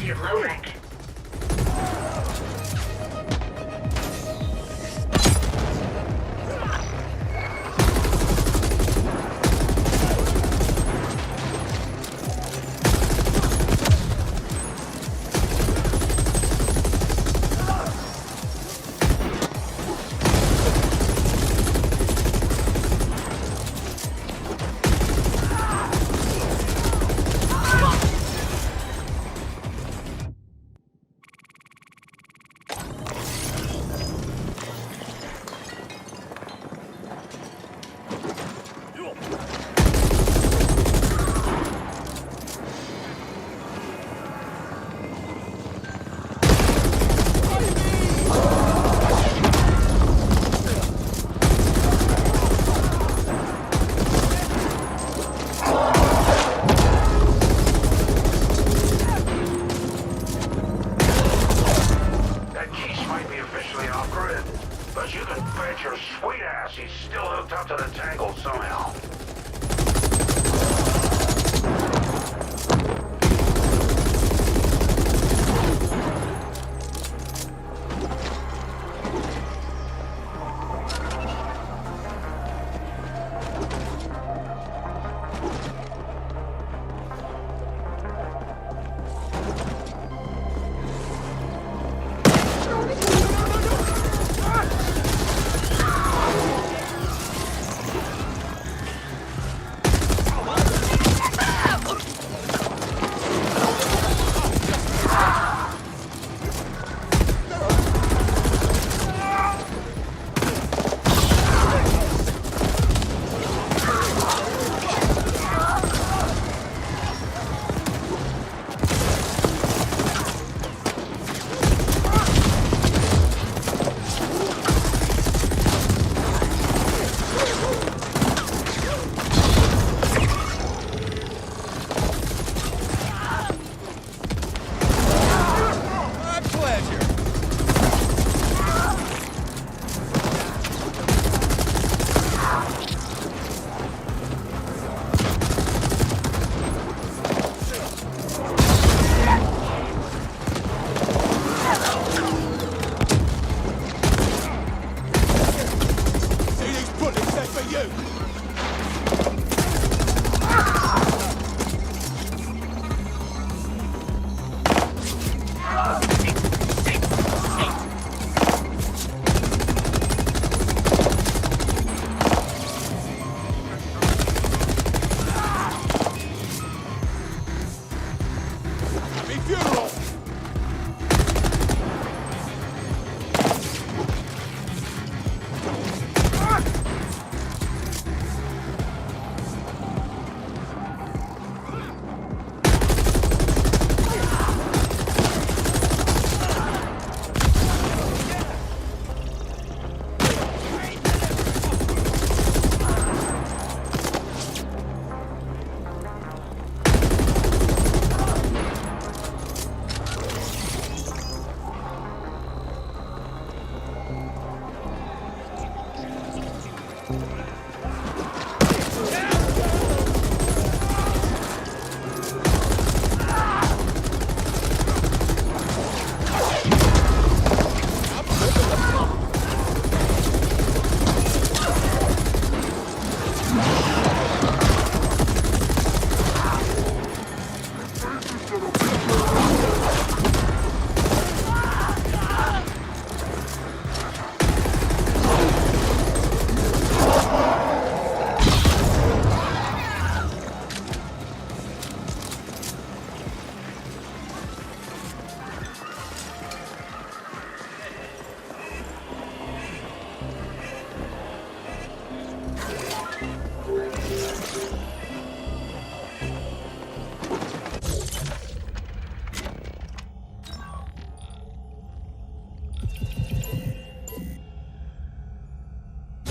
Of low rank. but your sweet ass is still hooked up to the tangle somehow.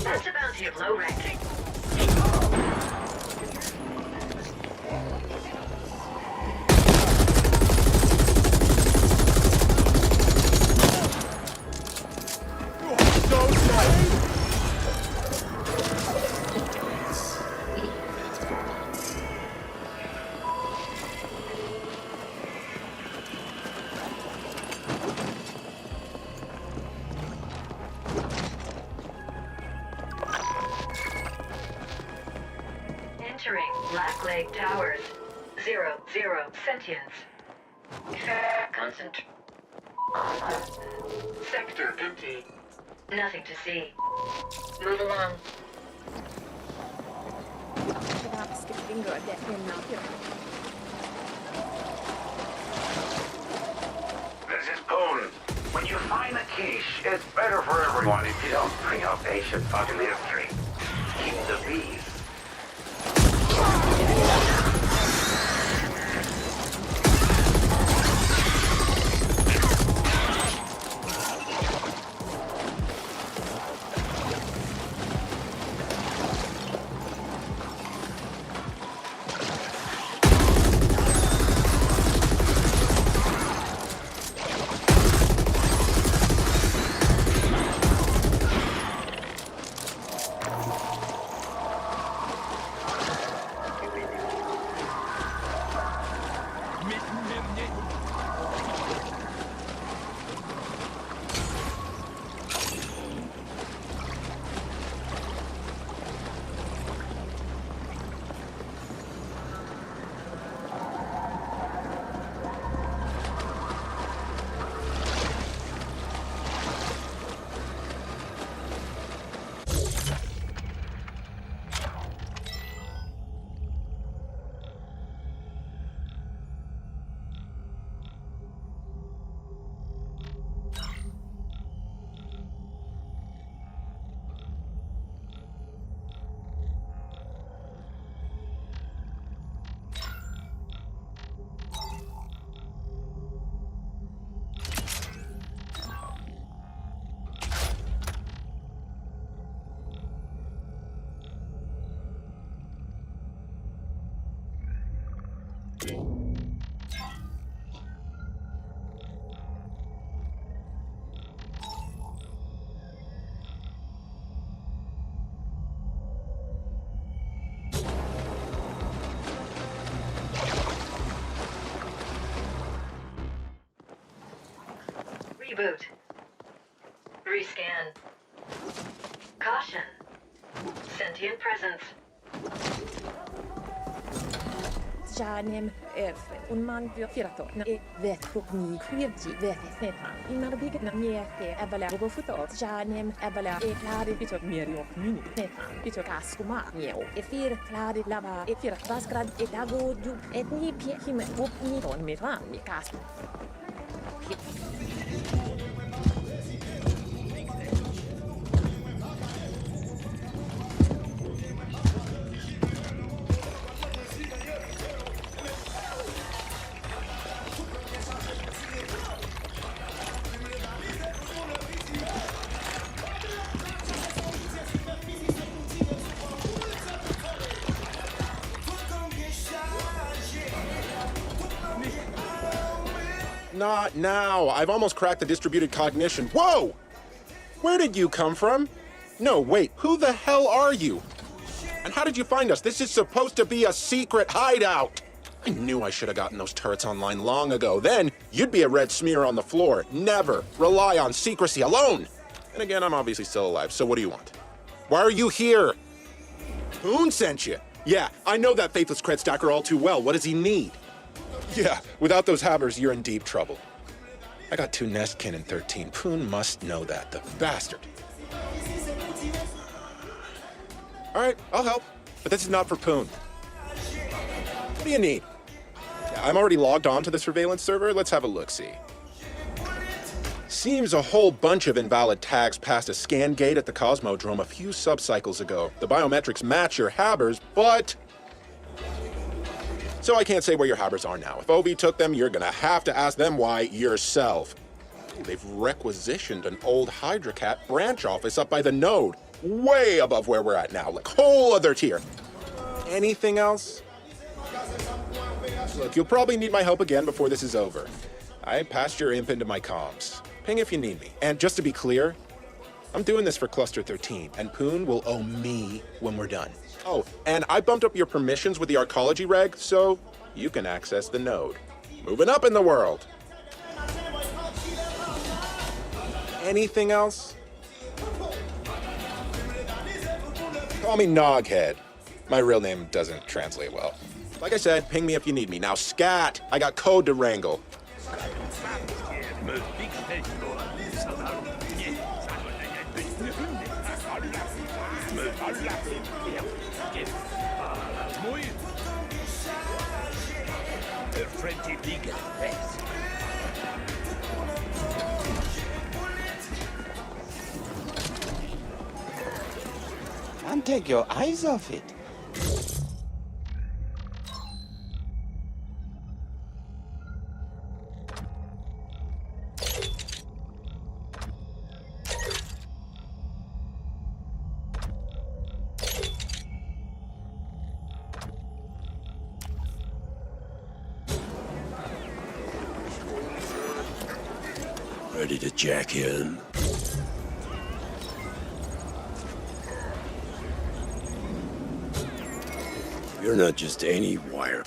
That's a bounty of low ranking. Entering Black Lake Towers. 0, sentience. Concent. Sector empty. Nothing to see. Move along. This is Poon. When you find a quiche, it's better for everyone if you don't bring up ancient fucking history. Keep the peace. Reboot. Rescan. Caution. Sentient presence. Janem unman firatorna vet hukni krivji vet setan inar biget na niete abala robofuto janem abala klari bitot merio mini setan bitot askuma neo fir klari lava fir vasgrad dago ju etni pie him ni on metran mi kas Not now. I've almost cracked the distributed cognition. Whoa! Where did you come from? No, wait. Who the hell are you? And how did you find us? This is supposed to be a secret hideout. I knew I should have gotten those turrets online long ago. Then you'd be a red smear on the floor. Never rely on secrecy alone. And again, I'm obviously still alive, so what do you want? Why are you here? Poon sent you. Yeah, I know that faithless cred stacker all too well. What does he need? Yeah, without those havers, you're in deep trouble. I got 2 Nestkin in 13. Poon must know that, the bastard. All right, I'll help, but this is not for Poon. What do you need? Yeah, I'm already logged on to the surveillance server. Let's have a look-see. Seems a whole bunch of invalid tags passed a scan gate at the Cosmodrome a few subcycles ago. The biometrics match your havers, but... So I can't say where your havers are now. If OV took them, you're gonna have to ask them why yourself. They've requisitioned an old Hydracat branch office up by the node. Way above where we're at now, like whole other tier. Anything else? Look, you'll probably need my help again before this is over. I passed your imp into my comms. Ping if you need me. And just to be clear, I'm doing this for Cluster 13, and Poon will owe me when we're done. Oh, and I bumped up your permissions with the arcology reg, so you can access the node. Moving up in the world. Anything else? Call me Noghead. My real name doesn't translate well. Like I said, ping me if you need me. Now, scat! I got code to wrangle. Can't take your eyes off it. Ready to jack in? You're not just any wire.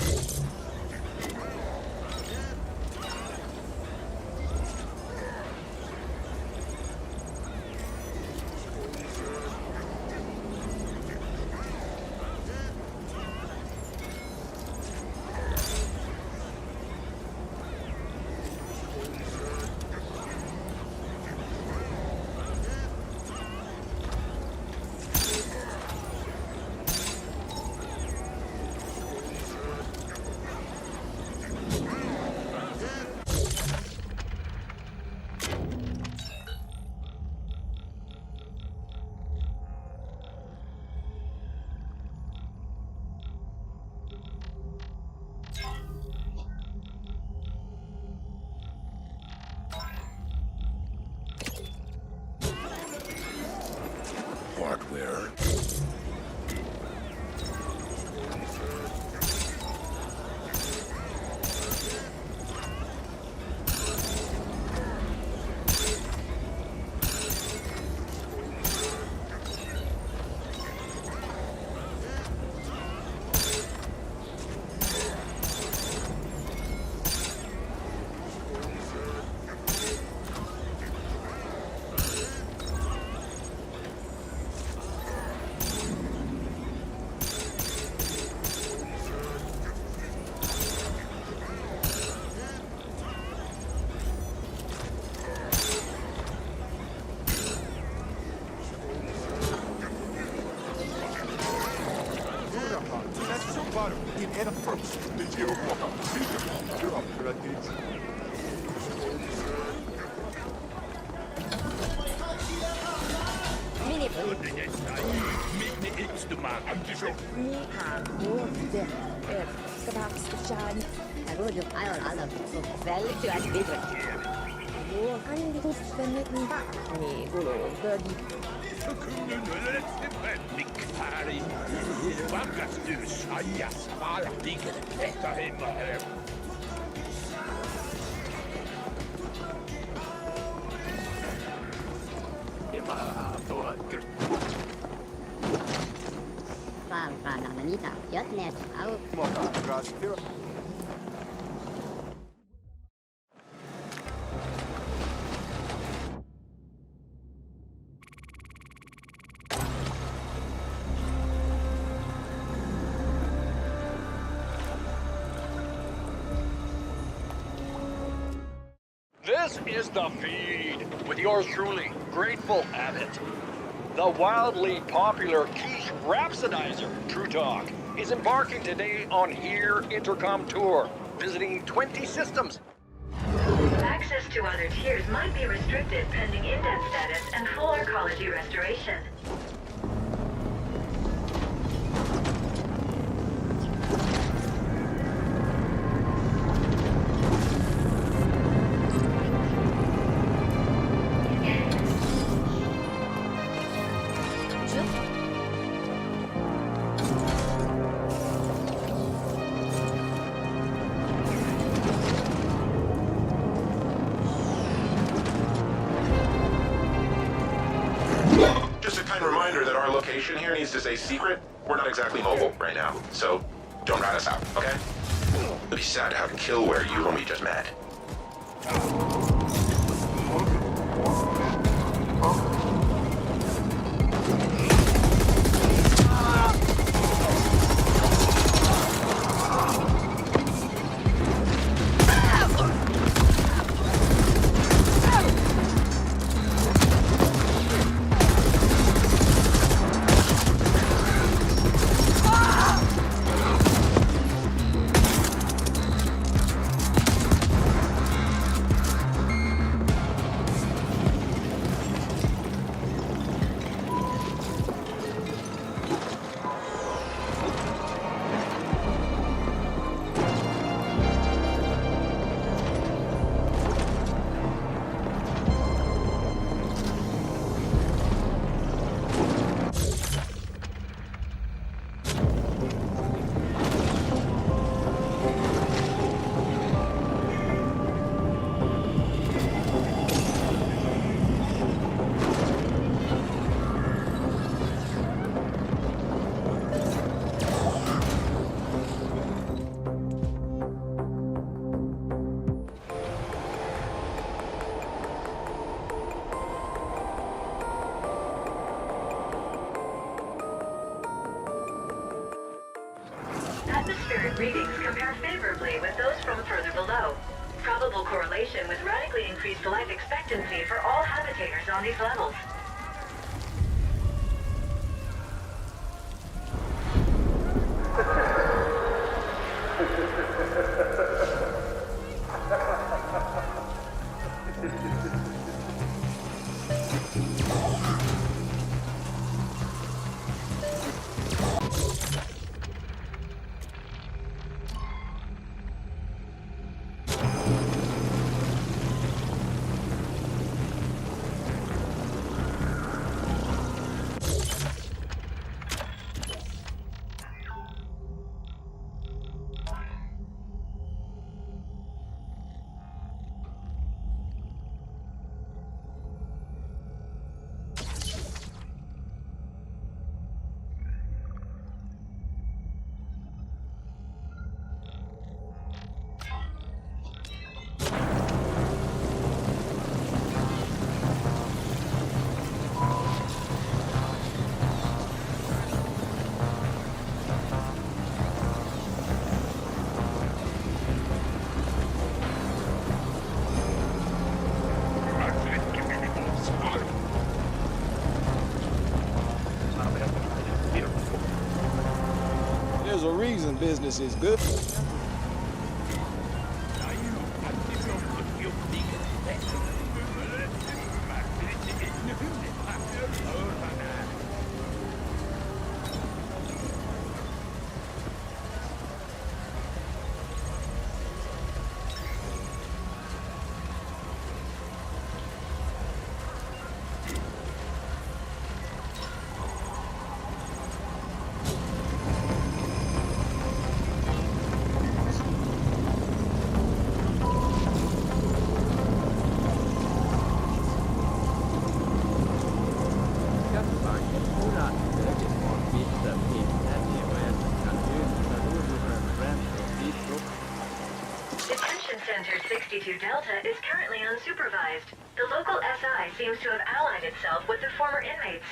Data first. Did you walk up the seat? You're up for a date. This is The Feed, with yours truly, Grateful Abbott. The wildly popular quiche rhapsodizer, True Talk, is embarking today on Here Intercom Tour, visiting 20 systems. Access to other tiers might be restricted pending indent status and full arcology restoration. Just a kind reminder that our location here needs to stay secret. We're not exactly mobile right now, so don't rat us out, okay? It'd be sad to have to kill where you and me just met. Atmospheric readings compare favorably with those from further below. Probable correlation with radically increased life expectancy for all habitators on these levels. a reason business is good. Detention Center 62 Delta is currently unsupervised. The local SI seems to have allied itself with the former inmates.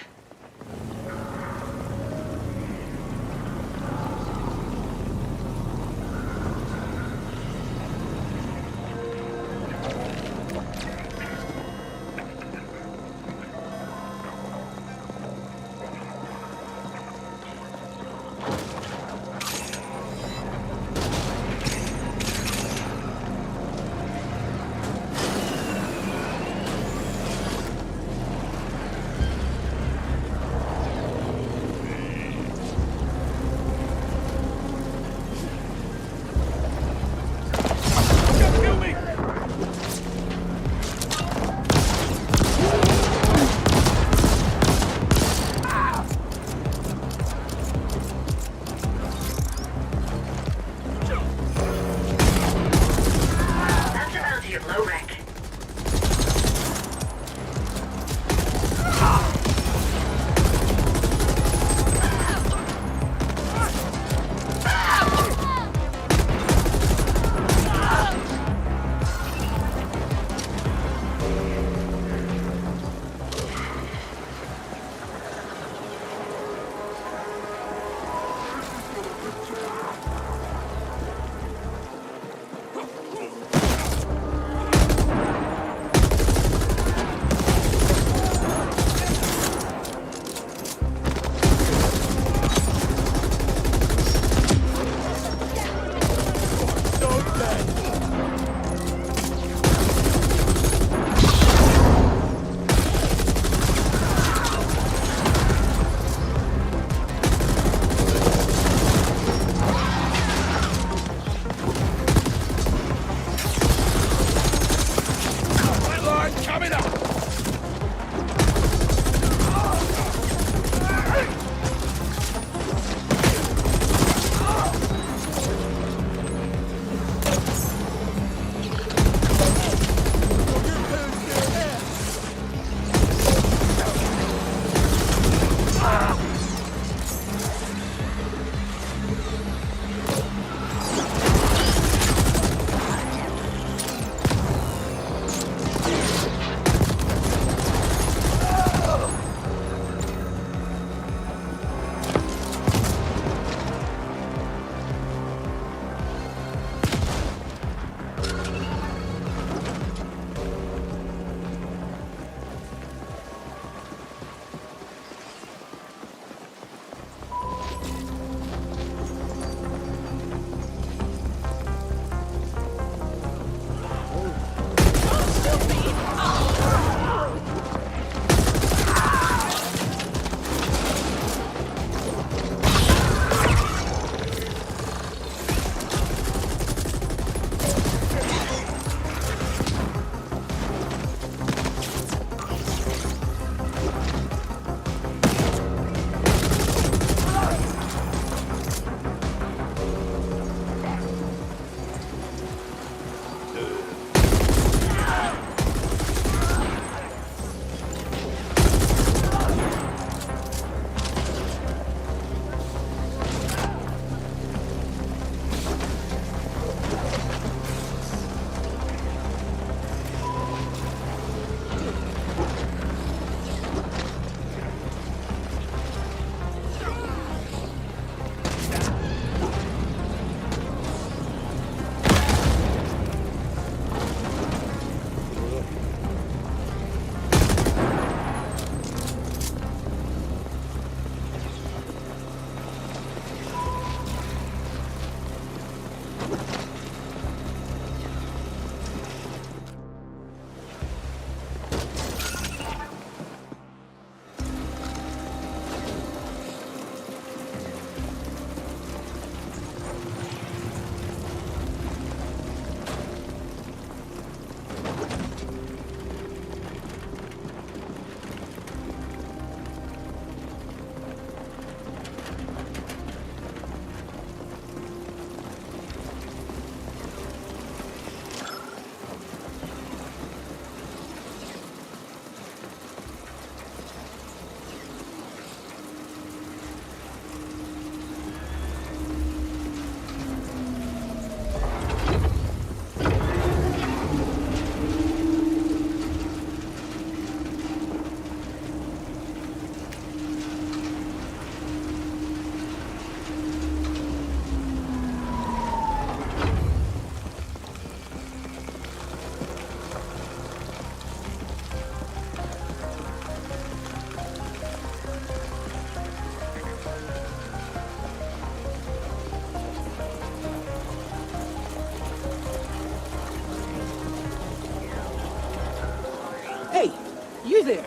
You there?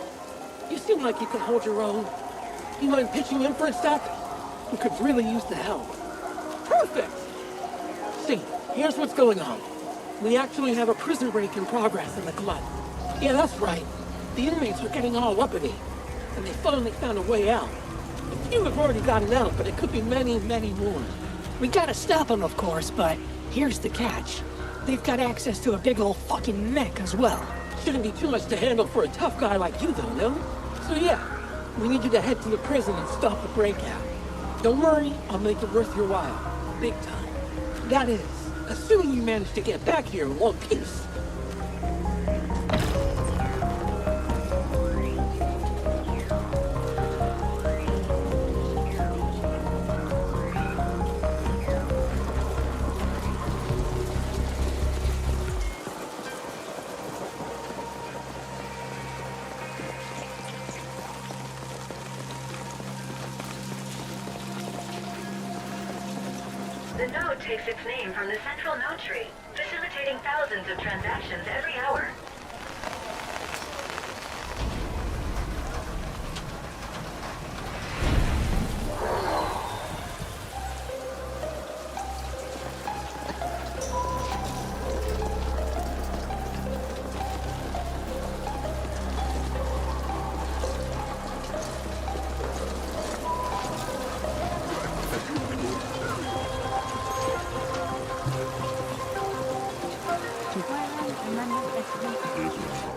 You seem like you can hold your own. You mind pitching in for a sec? You could really use the help. Perfect! See, here's what's going on. We actually have a prison break in progress in the club. Yeah, that's right. The inmates are getting all uppity, and they finally found a way out. A few have already gotten out, but it could be many, many more. We gotta stop them, of course, but here's the catch. They've got access to a big old fucking mech as well. Shouldn't be too much to handle for a tough guy like you, though, no? So yeah, we need you to head to the prison and stop the breakout. Don't worry, I'll make it worth your while. Big time. That is, assuming you manage to get back here in one piece. The node takes its name from the central node tree, facilitating thousands of transactions every hour.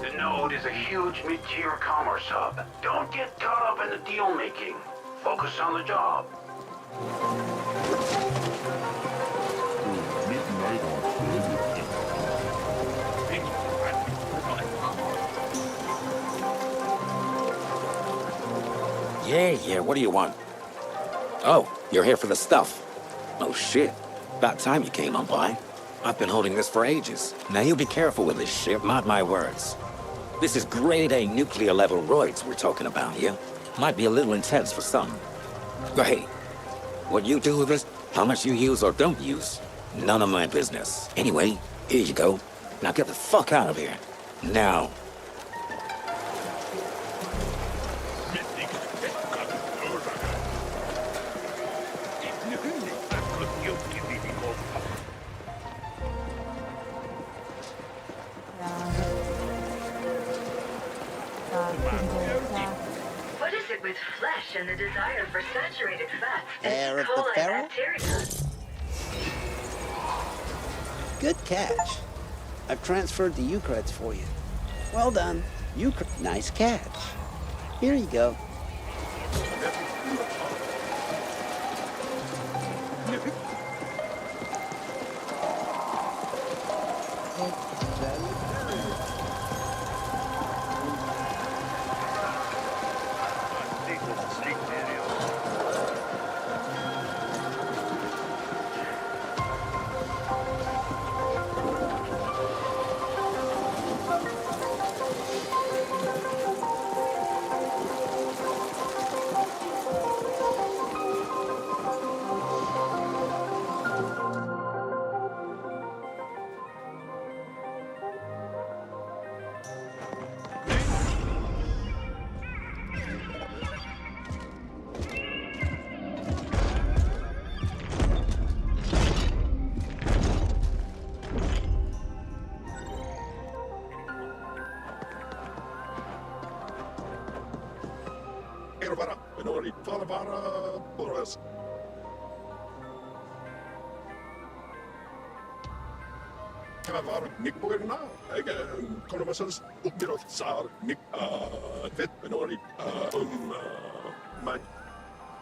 The node is a huge mid-tier commerce hub. Don't get caught up in the deal-making. Focus on the job. Yeah, what do you want? Oh, you're here for the stuff. Oh shit, about time you came on by. I've been holding this for ages. Now you be careful with this shit, mark my words. This is grade A nuclear level roids we're talking about here. Might be a little intense for some. But hey, what you do with this, how much you use or don't use, none of my business. Anyway, here you go. Now get the fuck out of here. Now. What is it with flesh and the desire for saturated fats Heir and of the colon Pharaoh? bacteria? Good catch. I've transferred the Eucreds for you. Well done. Nice catch. Here you go.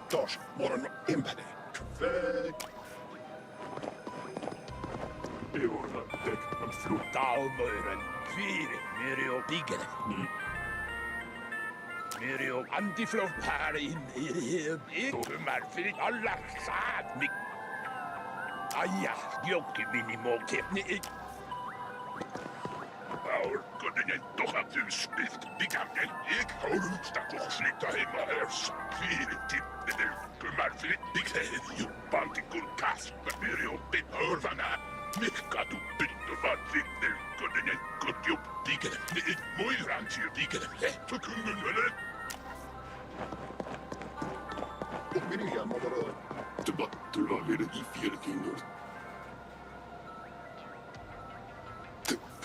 Tosh, moran impene. Tek on flutaalmeuren. Vier, Mirio Bigger. Mirio antiflow parin. Ik maar vind Allah saad mik. Aya, jokki minimo kipni. Our koningin toch aan u smift. Ik heb ik hou het dat toch slikt helemaal hers. Vier tip. Maar vind ik je bantikun kas. Mirio pit hoor van haar. Mik. katu pittomat sitten kodinen kotjop diikene. It moiraansia diikene. Tukungun vele. Minä motoroin. Tulla vielä i fjärkingar.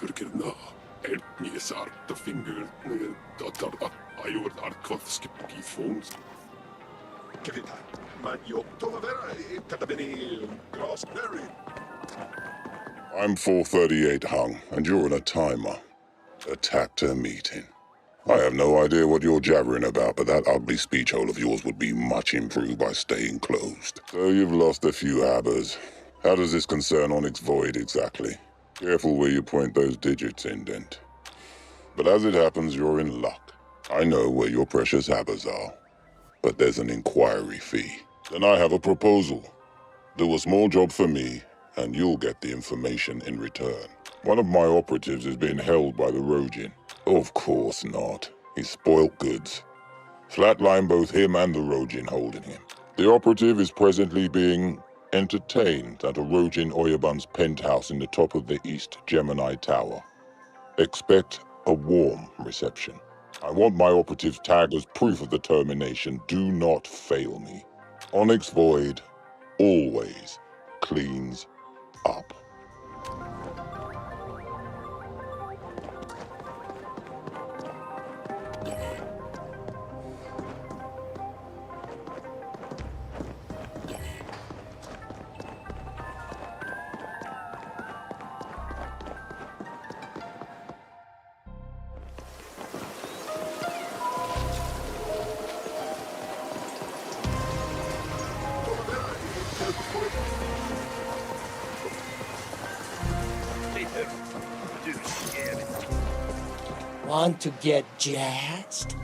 Pyrkirna. Ni sarta finger. Datar ajord arkvatski pifons. Kevita. Man johtava vera. Katabeni Glassberry. I'm 438 Hung, and you're in a timer. Attack to meeting. I have no idea what you're jabbering about, but that ugly speech hole of yours would be much improved by staying closed. So you've lost a few habbers. How does this concern Onyx Void exactly? Careful where you point those digits, Indent. But as it happens, you're in luck. I know where your precious habbers are. But there's an inquiry fee. Then I have a proposal. Do a small job for me, and you'll get the information in return. One of my operatives is being held by the Rojin. Of course not. He's spoilt goods. Flatline both him and the Rojin holding him. The operative is presently being entertained at a Rojin Oyabun's penthouse in the top of the East Gemini Tower. Expect a warm reception. I want my operative's tag as proof of the termination. Do not fail me. Onyx Void always cleans up. Want to get jazzed?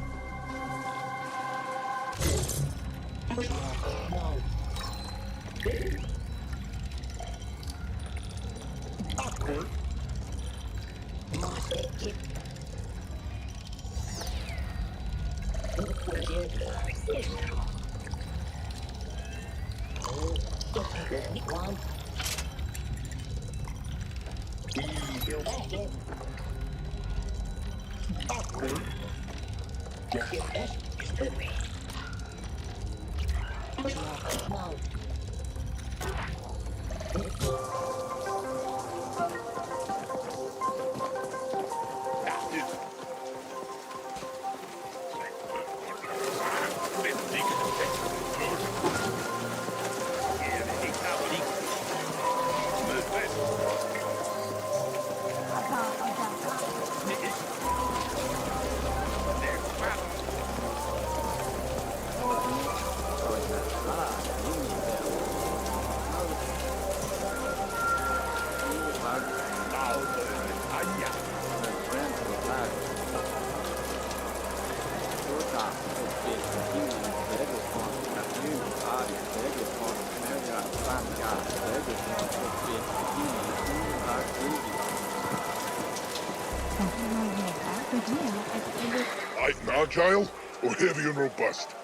Light and agile, or heavy and robust?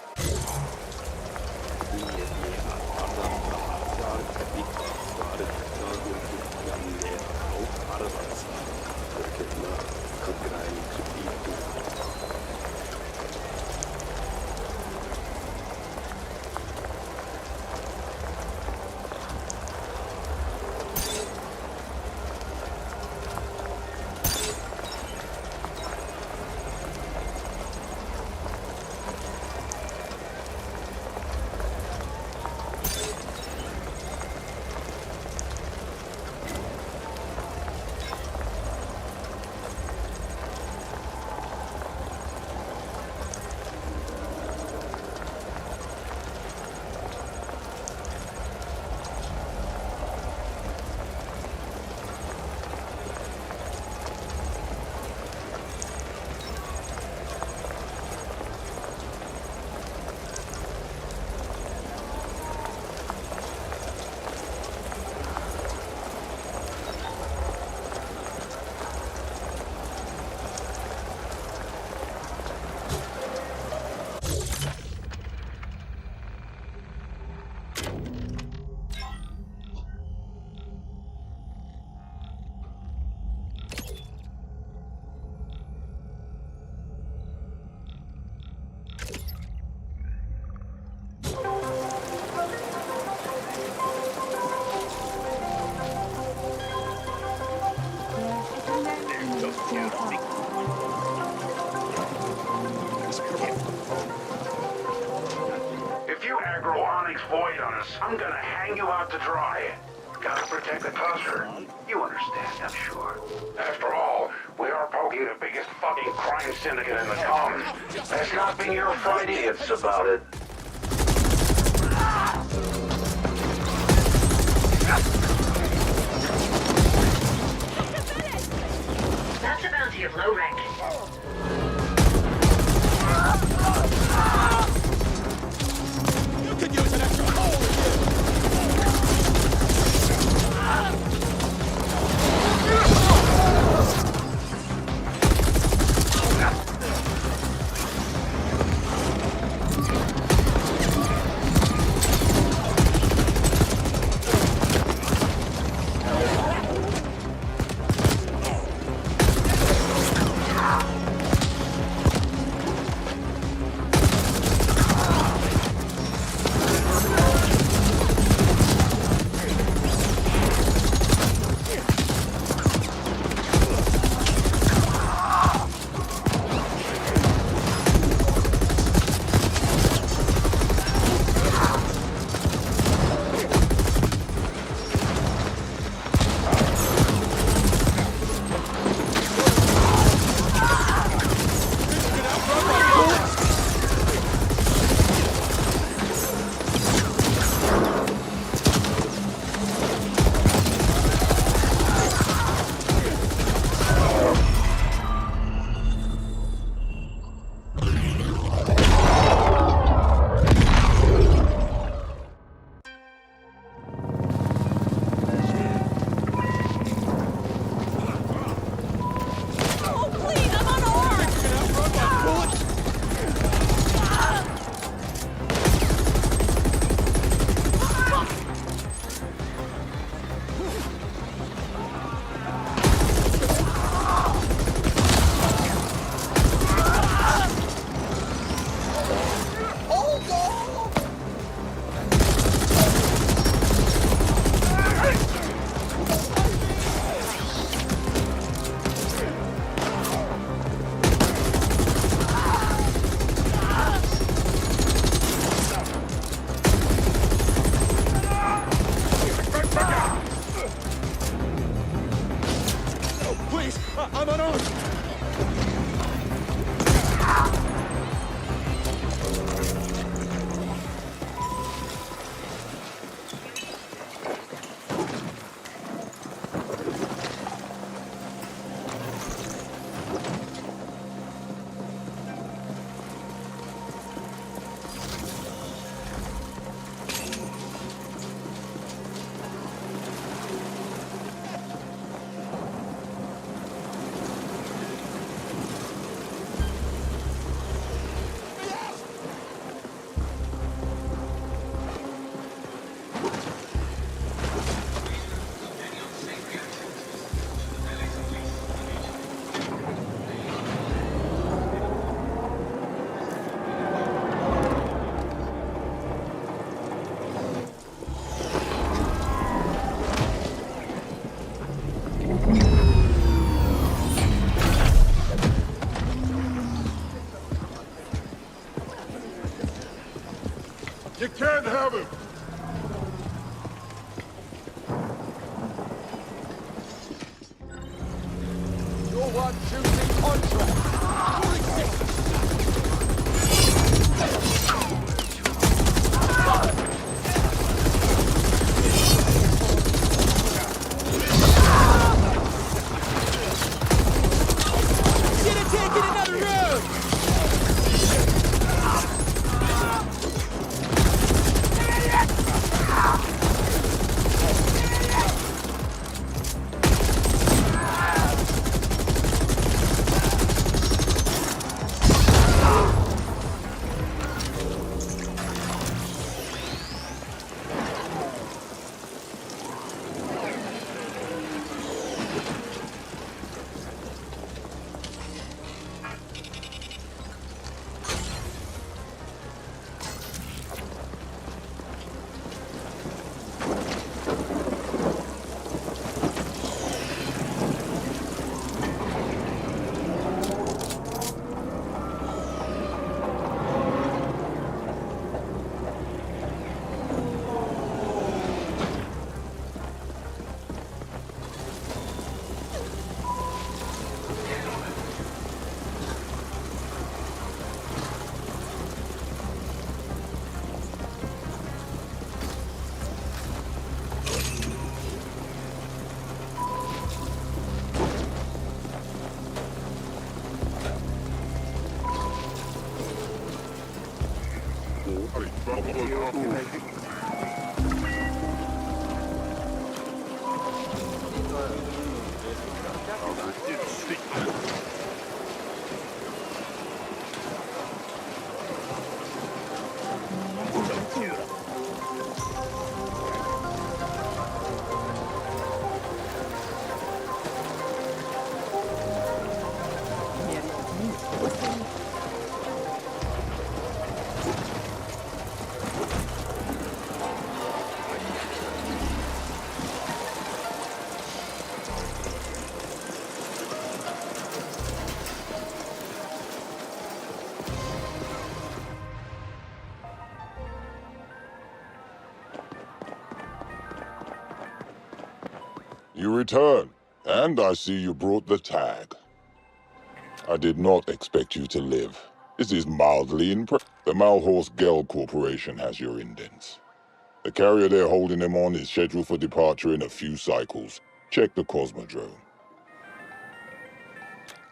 If you aggro Onyx Void on us, I'm gonna hang you out to dry. Gotta protect the cluster. You understand, I'm sure. After all, we are poking the biggest fucking crime syndicate in the commons. Let's not be your fright idiots about it. That's a bounty of low rank. You could use an extra hole in I'm unarmed! You can't have him! You'll want juicy contract! Should have taken another road! You return, and I see you brought the tag. I did not expect you to live. This is mildly impressive. The Malhorse Gel Corporation has your indents. The carrier they're holding him on is scheduled for departure in a few cycles. Check the Cosmodrome.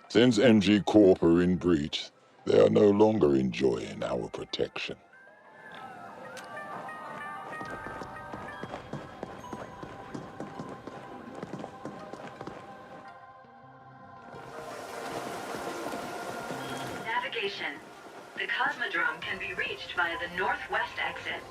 Since MG Corp are in breach, they are no longer enjoying our protection. Navigation. The Cosmodrome can be reached via the northwest exit.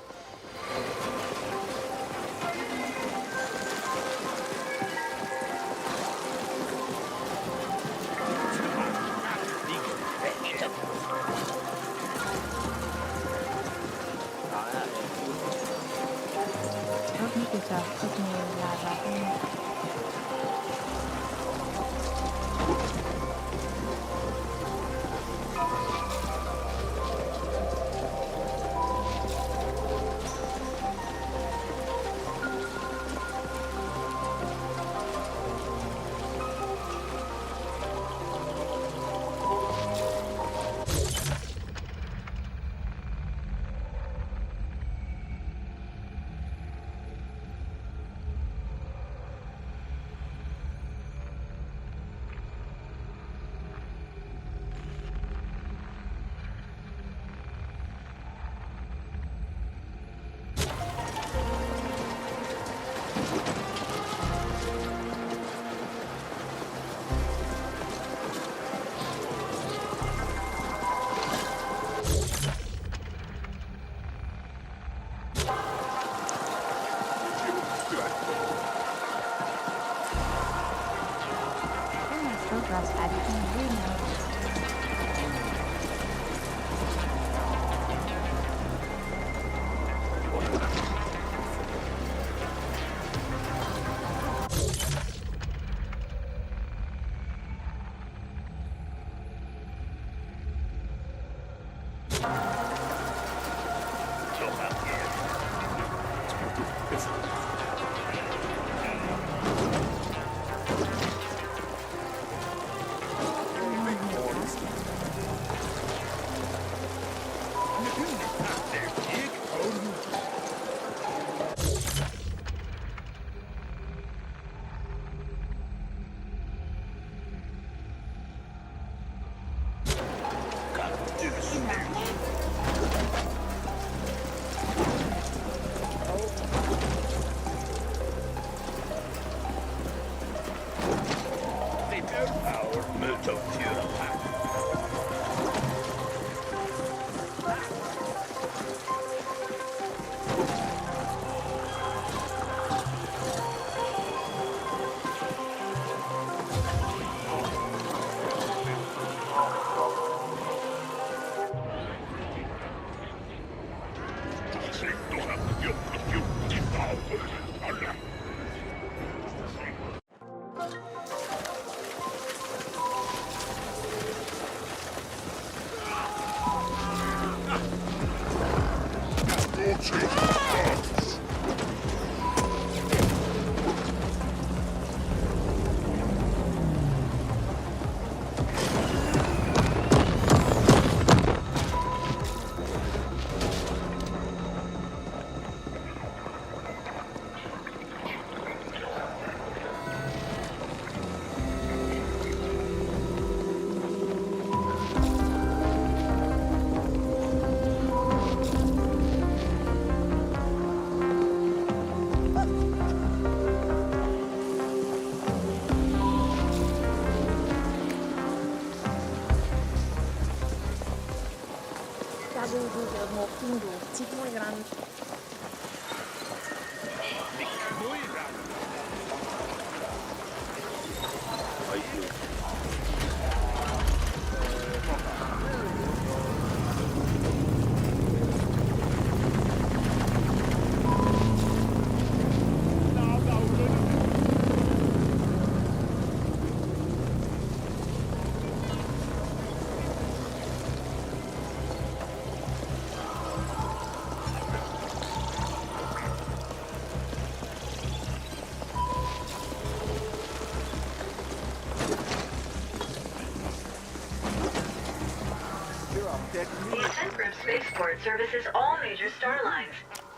The Ascent Group spaceport services all major star lines.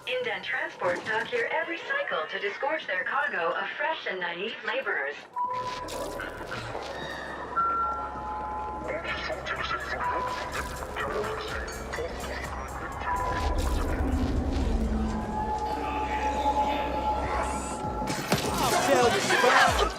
Indent transports dock here every cycle to disgorge their cargo of fresh and naive laborers. Tell the spot.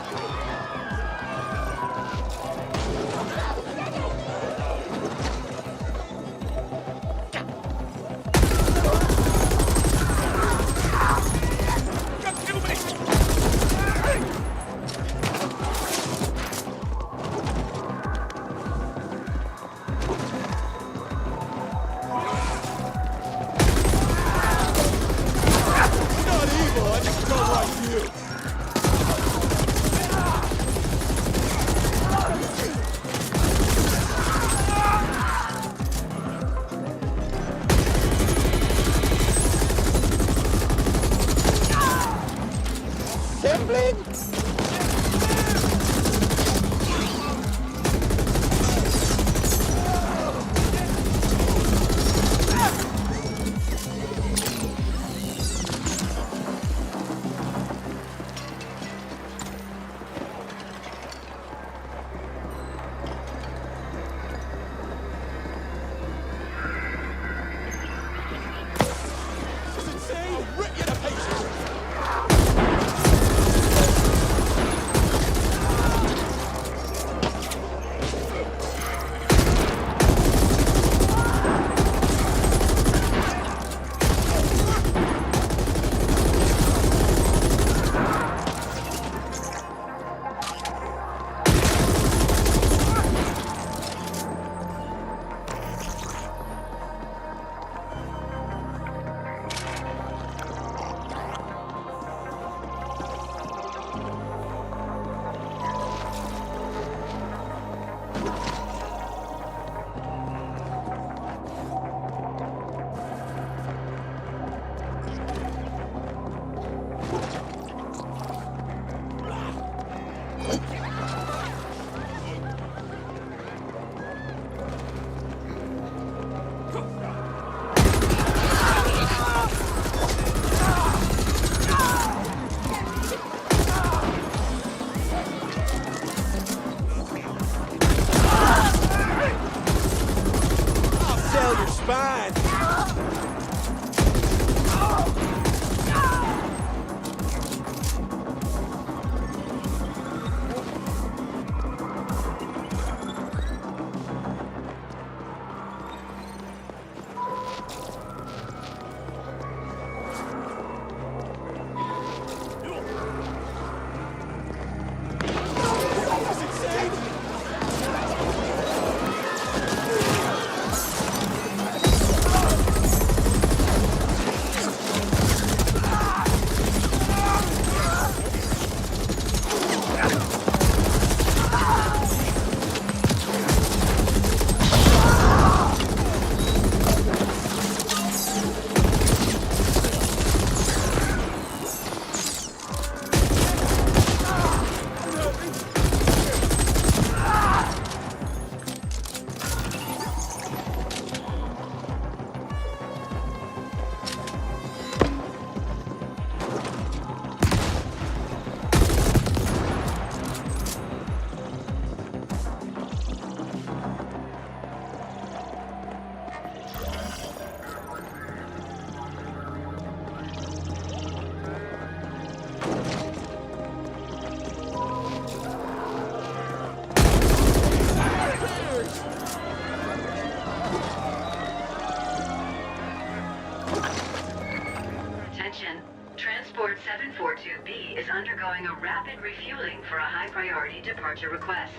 Transport 742B is undergoing a rapid refueling for a high-priority departure request.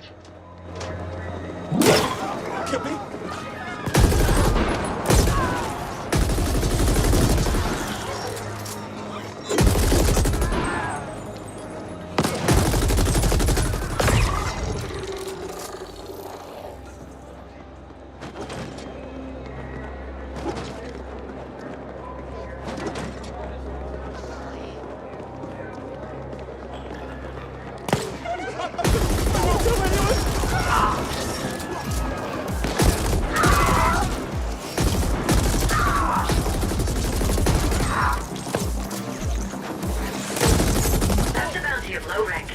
Kill me? That's a bounty of low rank.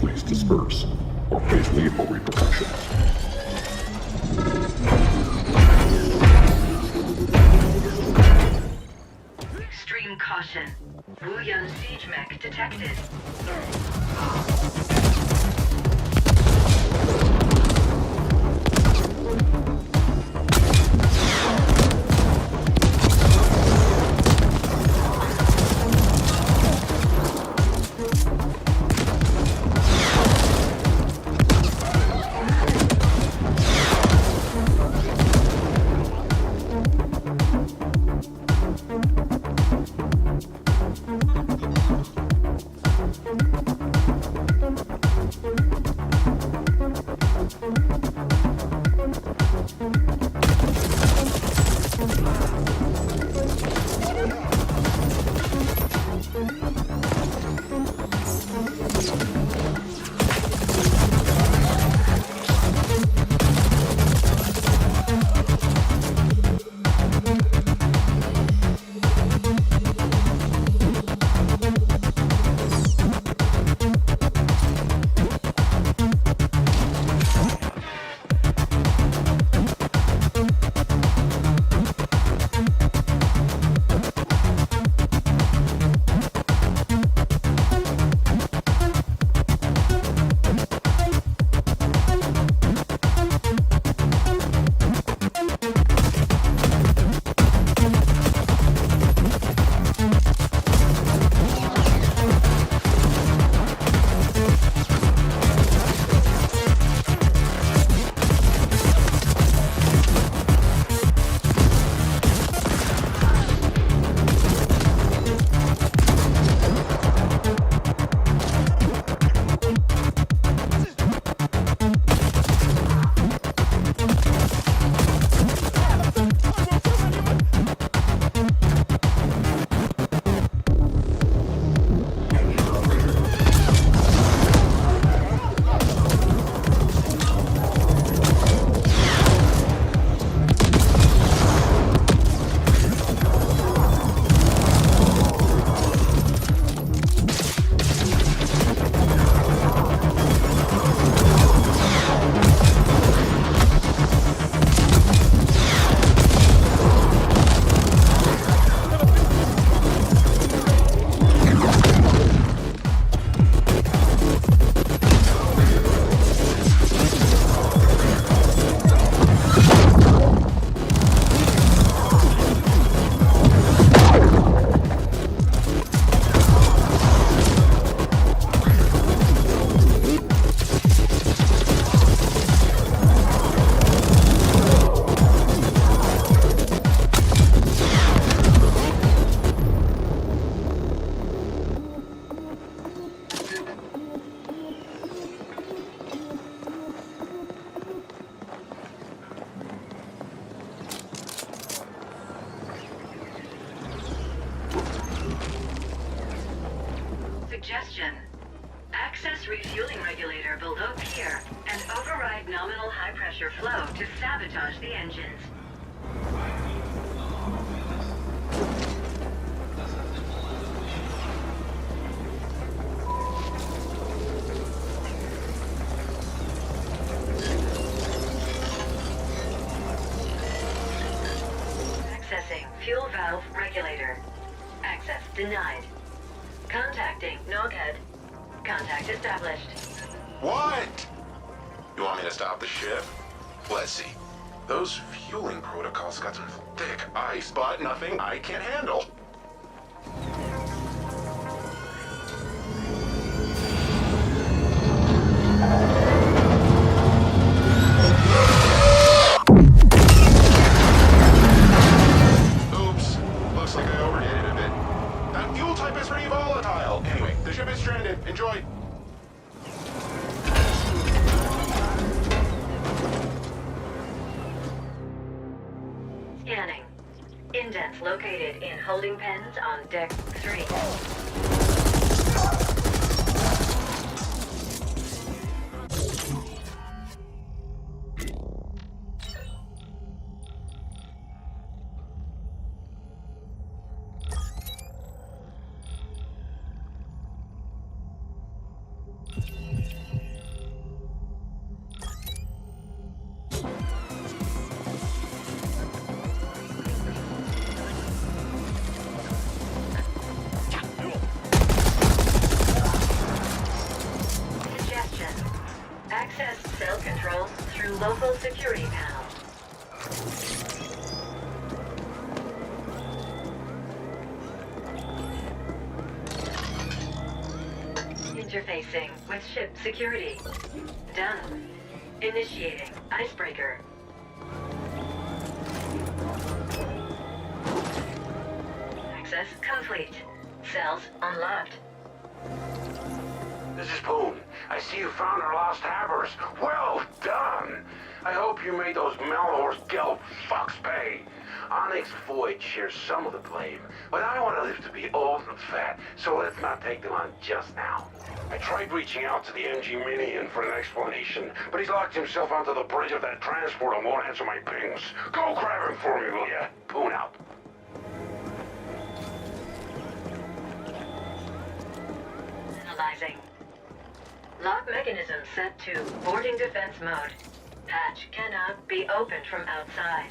Please disperse, or face lethal repercussions. Extreme caution. Wuyun siege mech detected. engines. Accessing fuel valve regulator. Access denied. Contacting Noghead. Contact established. What? You want me to stop the ship? Let's see. Those fueling protocols got some thick ice, but nothing I can't handle. Oops. Looks like I overdid it a bit. That fuel type is pretty volatile. Anyway, the ship is stranded. Enjoy. Scanning. Indents located in holding pens on deck 3. Suggestion. Access cell controls through local security panel. Interfacing with ship security. Done. Initiating icebreaker. Access complete. Cells unlocked. This is Poon. I see you found our lost havers. Well done! I hope you made those Malhorse Gelb fucks pay. Onyx Void shares some of the blame, but I want to live to be old and fat, so let's not take them on just now. I tried reaching out to the MG Minion for an explanation, but he's locked himself onto the bridge of that transport and won't answer my pings. Go grab him for me, will ya? Poon out. Analyzing. Lock mechanism set to boarding defense mode. Hatch cannot be opened from outside.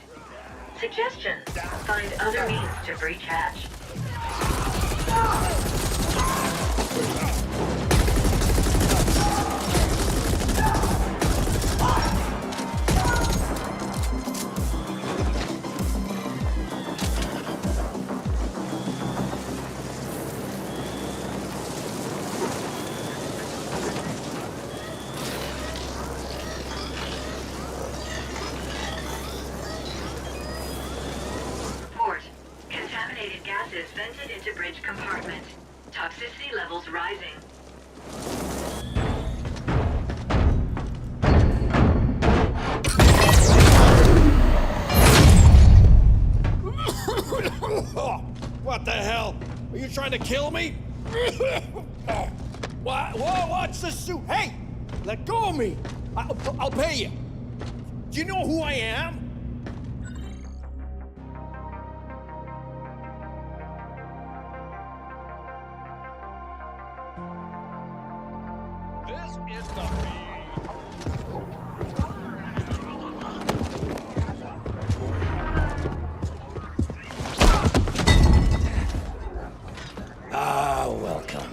Suggestion. Find other means to breach hatch. Report. Contaminated gases vented into bridge compartment. Toxicity levels rising. What the hell? Are you trying to kill me? What? Whoa, what's the suit? Hey! Let go of me! I'll pay you. Do you know who I am? This is the Welcome.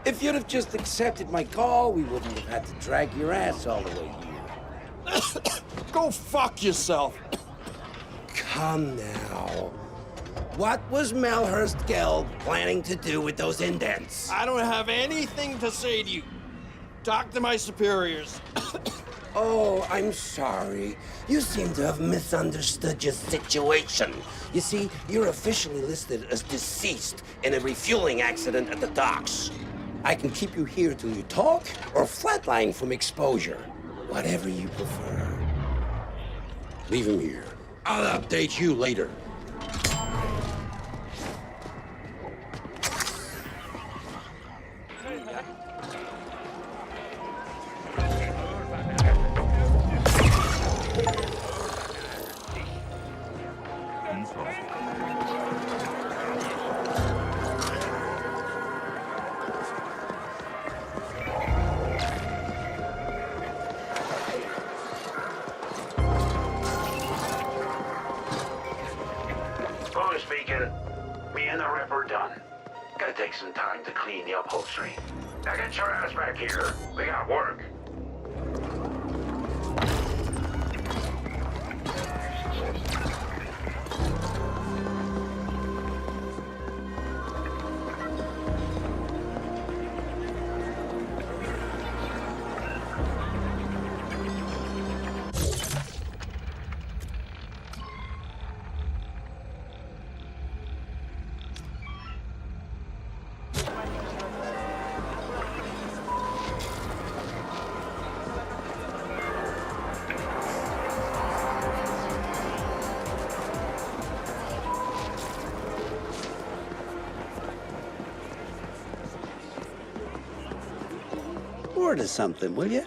If you'd have just accepted my call, we wouldn't have had to drag your ass all the way here. Go fuck yourself. Come now. What was Malhurst Gelb planning to do with those indents? I don't have anything to say to you. Talk to my superiors. Oh, I'm sorry. You seem to have misunderstood your situation. You see, you're officially listed as deceased in a refueling accident at the docks. I can keep you here till you talk, or flatline from exposure. Whatever you prefer. Leave him here. I'll update you later. Boone speaking. Me and the rep are done. Gotta take some time to clean the upholstery. Now get your ass back here. We got work. Order something, will you?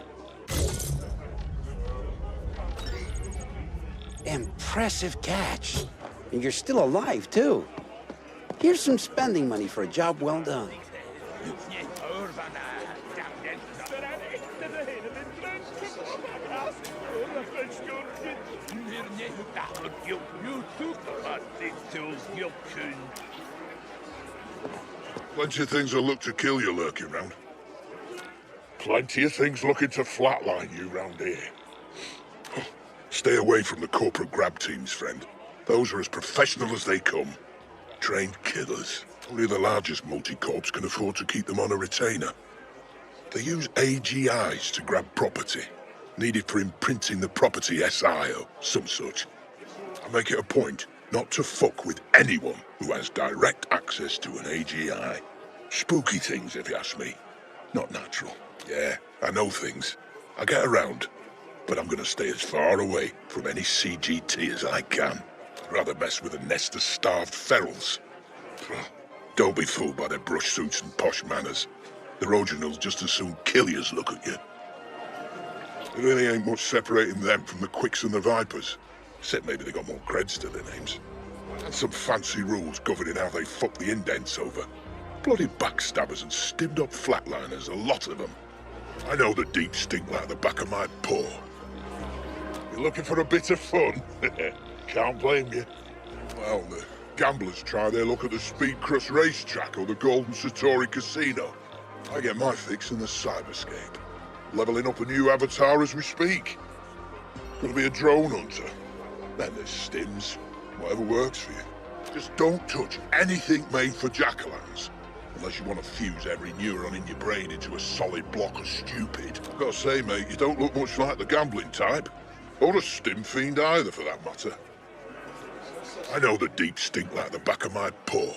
Impressive catch. And you're still alive, too. Here's some spending money for a job well done. Plenty of things that look to kill you lurking round. Plenty of things looking to flatline you round here. Stay away from the corporate grab teams, friend. Those are as professional as they come. Trained killers. Only the largest multi-corps can afford to keep them on a retainer. They use AGIs to grab property, needed for imprinting the property SI or some such. I make it a point not to fuck with anyone who has direct access to an AGI. Spooky things, if you ask me. Not natural. Yeah, I know things. I get around, but I'm gonna stay as far away from any CGT as I can. I'd rather mess with a nest of starved ferals. Don't be fooled by their brush suits and posh manners. The originals just as soon kill you as look at you. There really ain't much separating them from the Quicks and the Vipers. Except maybe they got more creds to their names. And some fancy rules governing how they fuck the indents over. Bloody backstabbers and stimmed up flatliners, a lot of them. I know the deep stink like the back of my paw. You're looking for a bit of fun? Can't blame you. Well, the gamblers try their luck at the Speed Crust racetrack or the Golden Satori Casino. I get my fix in the cyberscape. Leveling up a new avatar as we speak. Gonna be a drone hunter. Then there's stims. Whatever works for you. Just don't touch anything made for jack-o'-lanterns. Unless you want to fuse every neuron in your brain into a solid block of stupid. I've got to say, mate, you don't look much like the gambling type. Or a stim fiend either, for that matter. I know the deep stink like the back of my paw.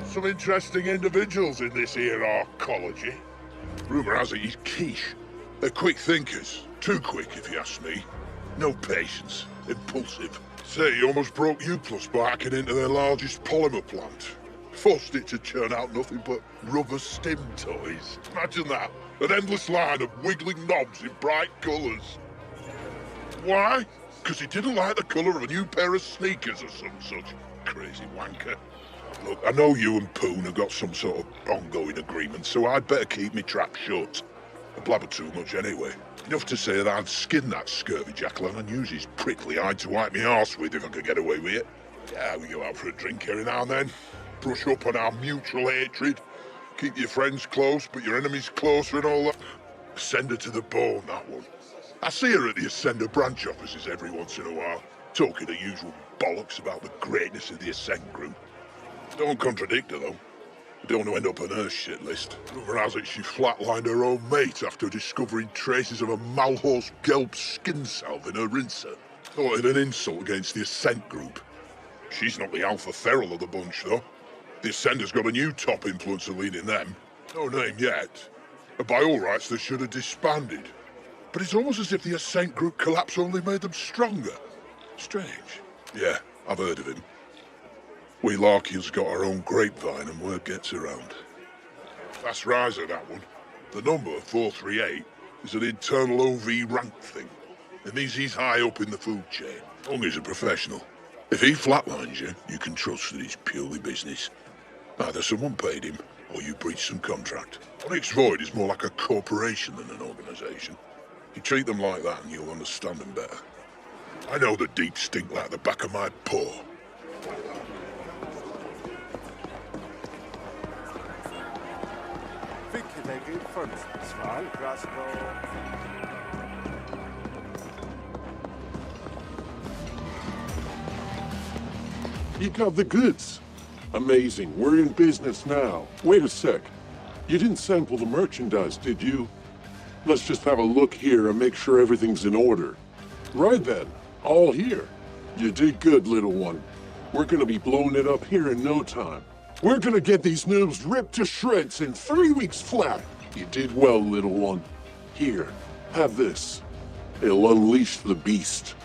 Some interesting individuals in this here arcology. Rumour has it he's quiche. They're quick thinkers. Too quick, if you ask me. No patience. Impulsive. Say, he almost broke U-Plus by hacking into their largest polymer plant. Forced it to churn out nothing but rubber stim toys. Imagine that. An endless line of wiggling knobs in bright colours. Why? Because he didn't like the colour of a new pair of sneakers or some such. Crazy wanker. Look, I know you and Poon have got some sort of ongoing agreement, so I'd better keep me trap shut. I blabber too much anyway. Enough to say that I'd skin that scurvy jackal and use his prickly hide to wipe me arse with if I could get away with it. Yeah, we go out for a drink every now and then. Brush up on our mutual hatred. Keep your friends close, but your enemies closer and all that. Send her to the bone, that one. I see her at the Ascender branch offices every once in a while, talking the usual bollocks about the greatness of the Ascent Group. Don't contradict her, though. I don't want to end up on her shit list. Rumour has it she flatlined her own mate after discovering traces of a Malhorse Gelb skin salve in her rinser. Thought it an insult against the Ascent Group. She's not the alpha feral of the bunch, though. The Ascender's got a new top influencer leading them. No name yet. And by all rights, they should have disbanded. But it's almost as if the Ascent Group collapse only made them stronger. Strange. Yeah, I've heard of him. We Larkians got our own grapevine and word gets around. Fast riser, that one. The number, 438, is an internal OV rank thing. It means he's high up in the food chain. Only's a professional. If he flatlines you, you can trust that it's purely business. Either someone paid him, or you breached some contract. Onyx Void is more like a corporation than an organization. You treat them like that and you'll understand them better. I know the deep stink like the back of my paw. You got the goods. Amazing. We're in business now. Wait a sec. You didn't sample the merchandise, did you? Let's just have a look here and make sure everything's in order. Right then. All here. You did good, little one. We're gonna be blowing it up here in no time. We're gonna get these noobs ripped to shreds in 3 weeks flat. You did well, little one. Here, have this. It'll unleash the beast.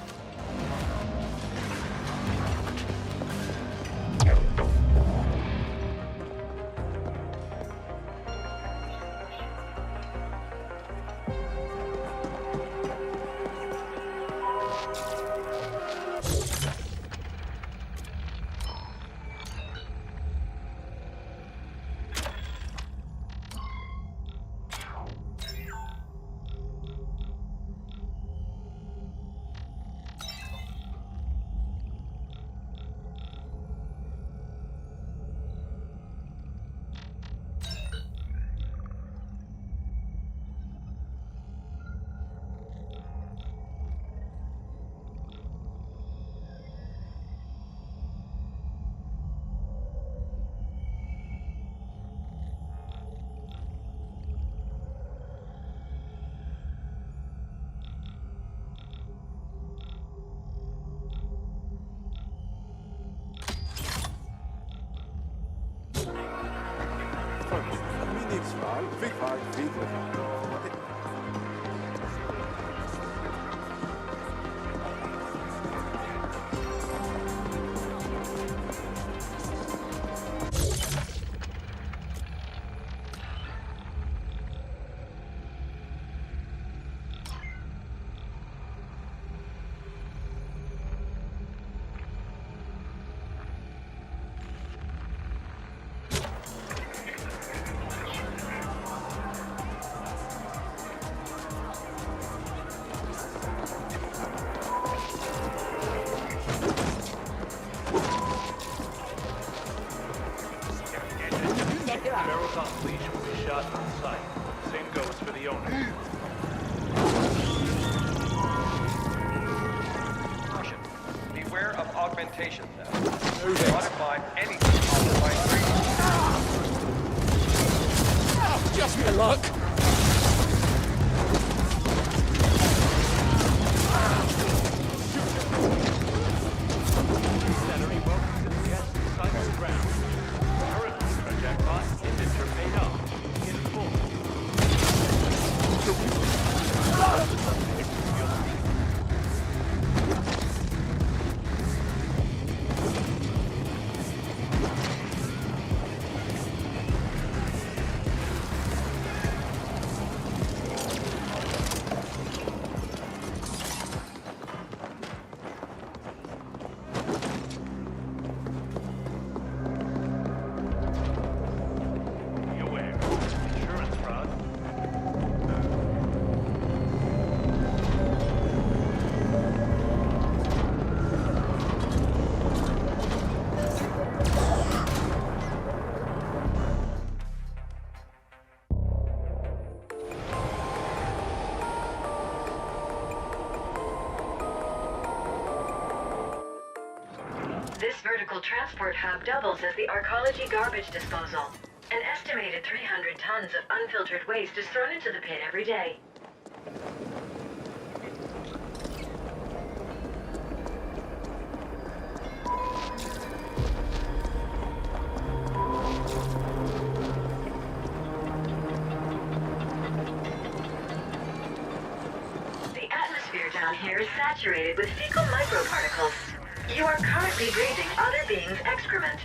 Barrels on leash will be shot on sight. Same goes for the owner. Caution. Beware of augmentation theft. Modify anything offered by street. Just my luck. Celery welcome to the guest cyber ground. Currently, our jackpot is paid up in full. This vertical transport hub doubles as the arcology garbage disposal. An estimated 300 tons of unfiltered waste is thrown into the pit every day. The atmosphere down here is saturated with fecal microparticles. You are currently breathing other beings' excrement.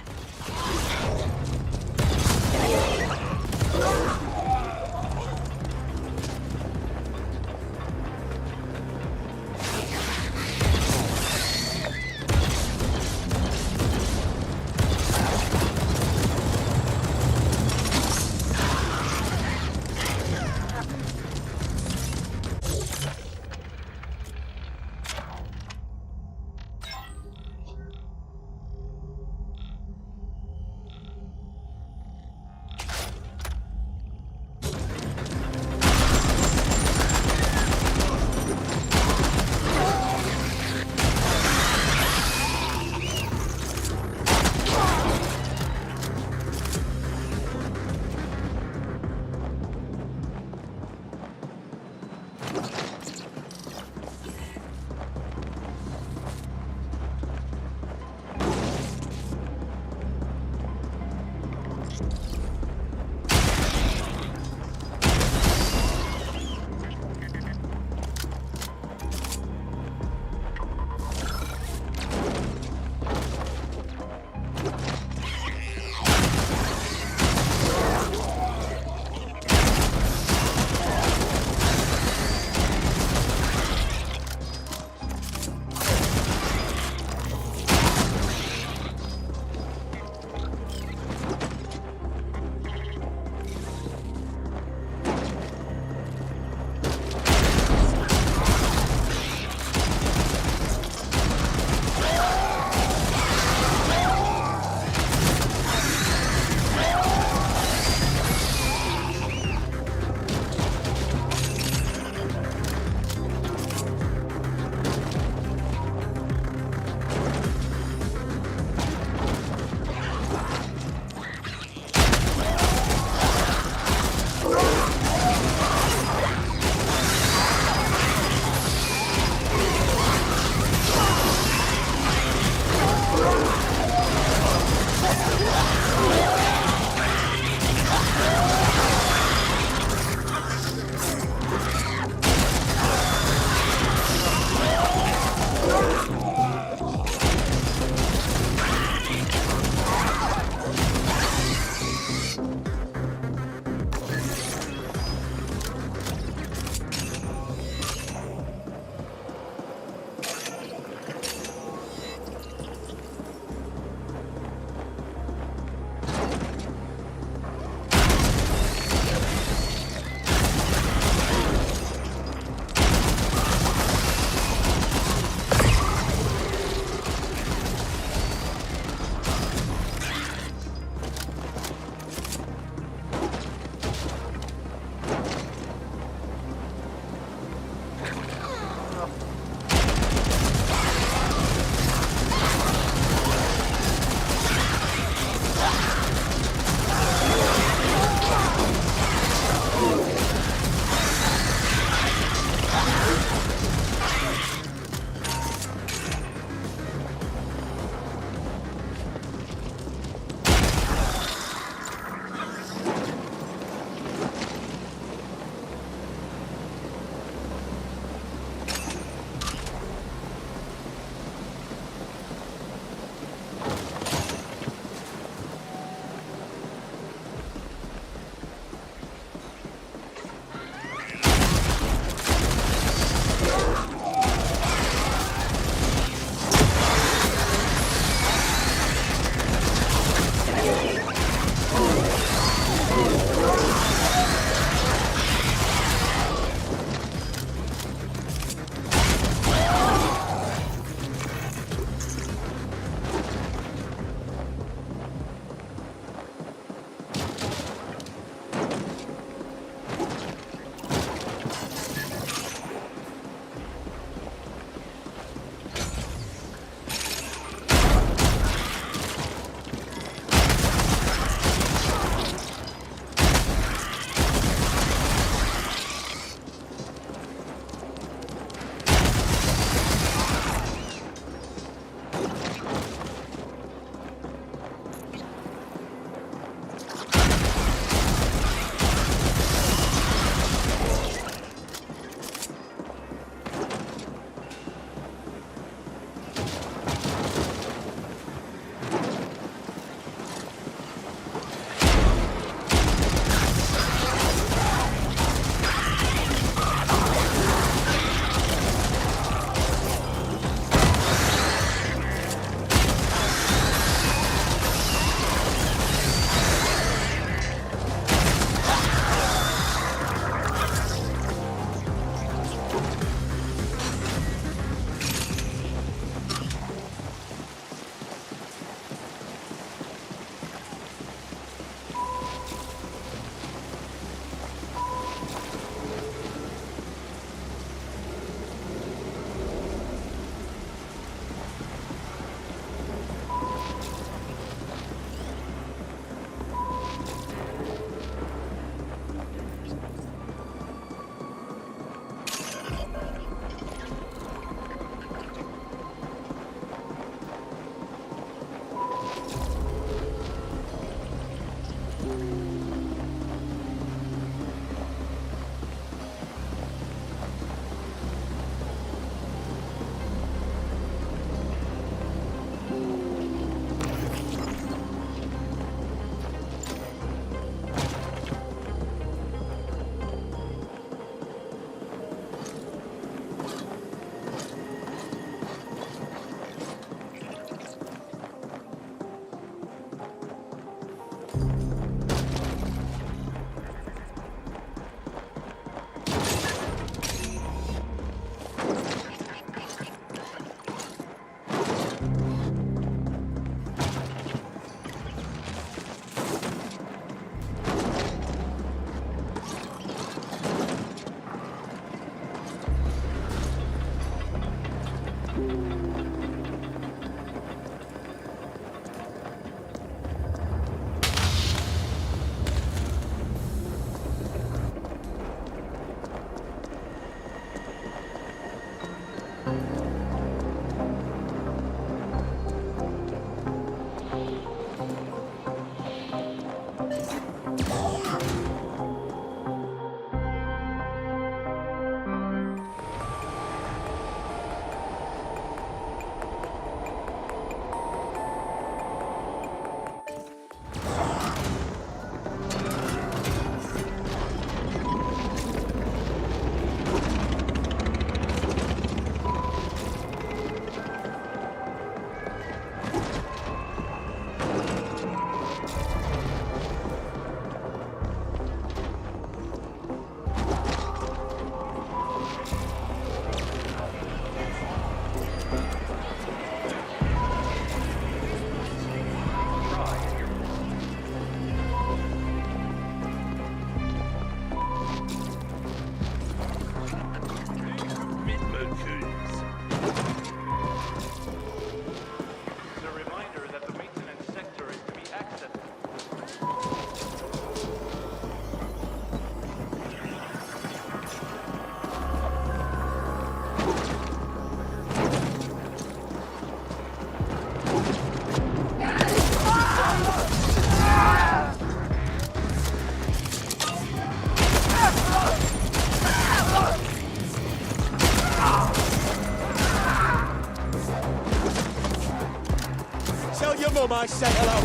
Tell Mum I say hello.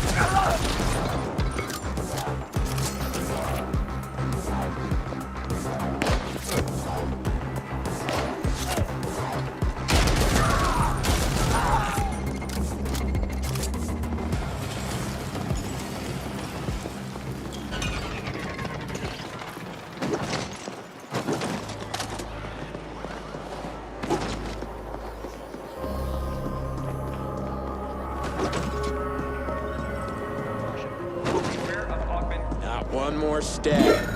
Not one more step.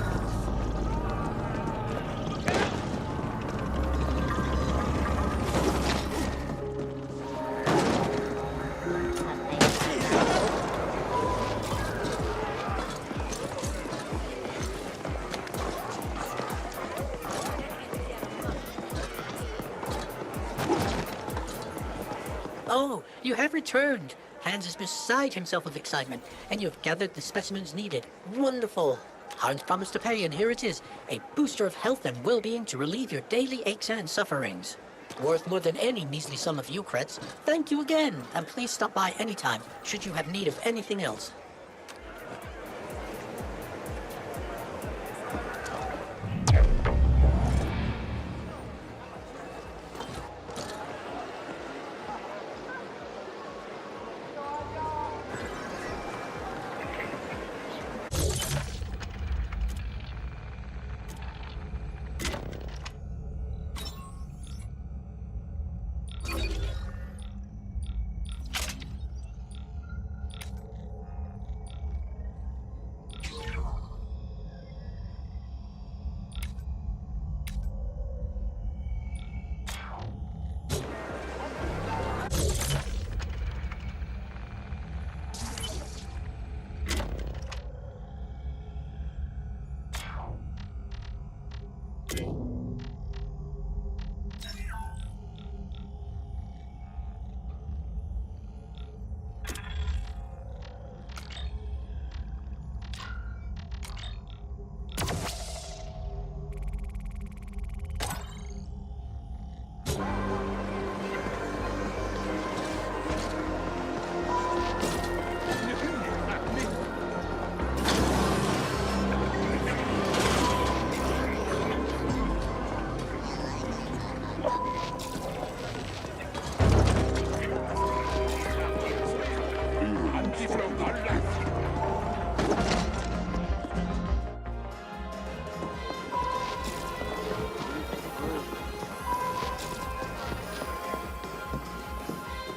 Oh, you have returned. Hans is beside himself with excitement, and you have gathered the specimens needed. Wonderful. Hans promised to pay, and here it is. A booster of health and well-being to relieve your daily aches and sufferings. Worth more than any measly sum of Eucreds. Thank you again, and please stop by anytime, should you have need of anything else.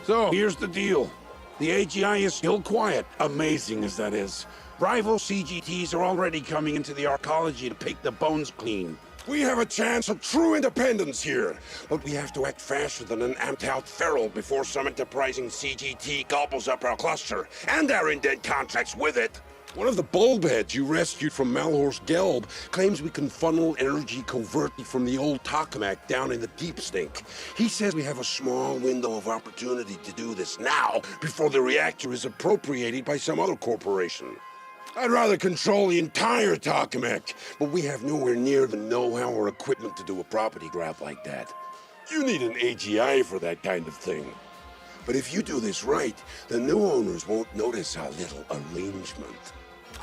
So, here's the deal. The AGI is still quiet, amazing as that is. Rival CGTs are already coming into the arcology to pick the bones clean. We have a chance of true independence here, but we have to act faster than an amped-out feral before some enterprising CGT gobbles up our cluster, and our indent contracts with it. One of the bulbheads you rescued from Malhorst Gelb claims we can funnel energy covertly from the old tokamak down in the deep stink. He says we have a small window of opportunity to do this now, before the reactor is appropriated by some other corporation. I'd rather control the entire tokamak, but we have nowhere near the know-how or equipment to do a property grab like that. You need an AGI for that kind of thing. But if you do this right, the new owners won't notice our little arrangement.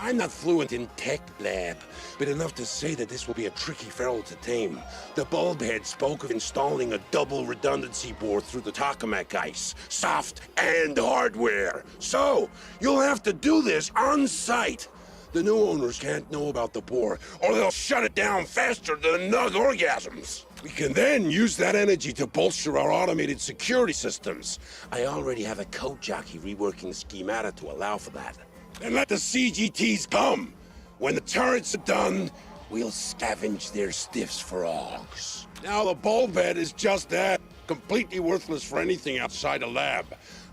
I'm not fluent in tech lab, but enough to say that this will be a tricky feral to tame. The bulbhead spoke of installing a double redundancy board through the tokamak ice, soft and hardware. So, you'll have to do this on site. The new owners can't know about the board, or they'll shut it down faster than nug orgasms. We can then use that energy to bolster our automated security systems. I already have a code jockey reworking schemata to allow for that. Then let the CGTs come. When the turrets are done, we'll scavenge their stiffs for augs. Now the bulbhead is just that, completely worthless for anything outside a lab.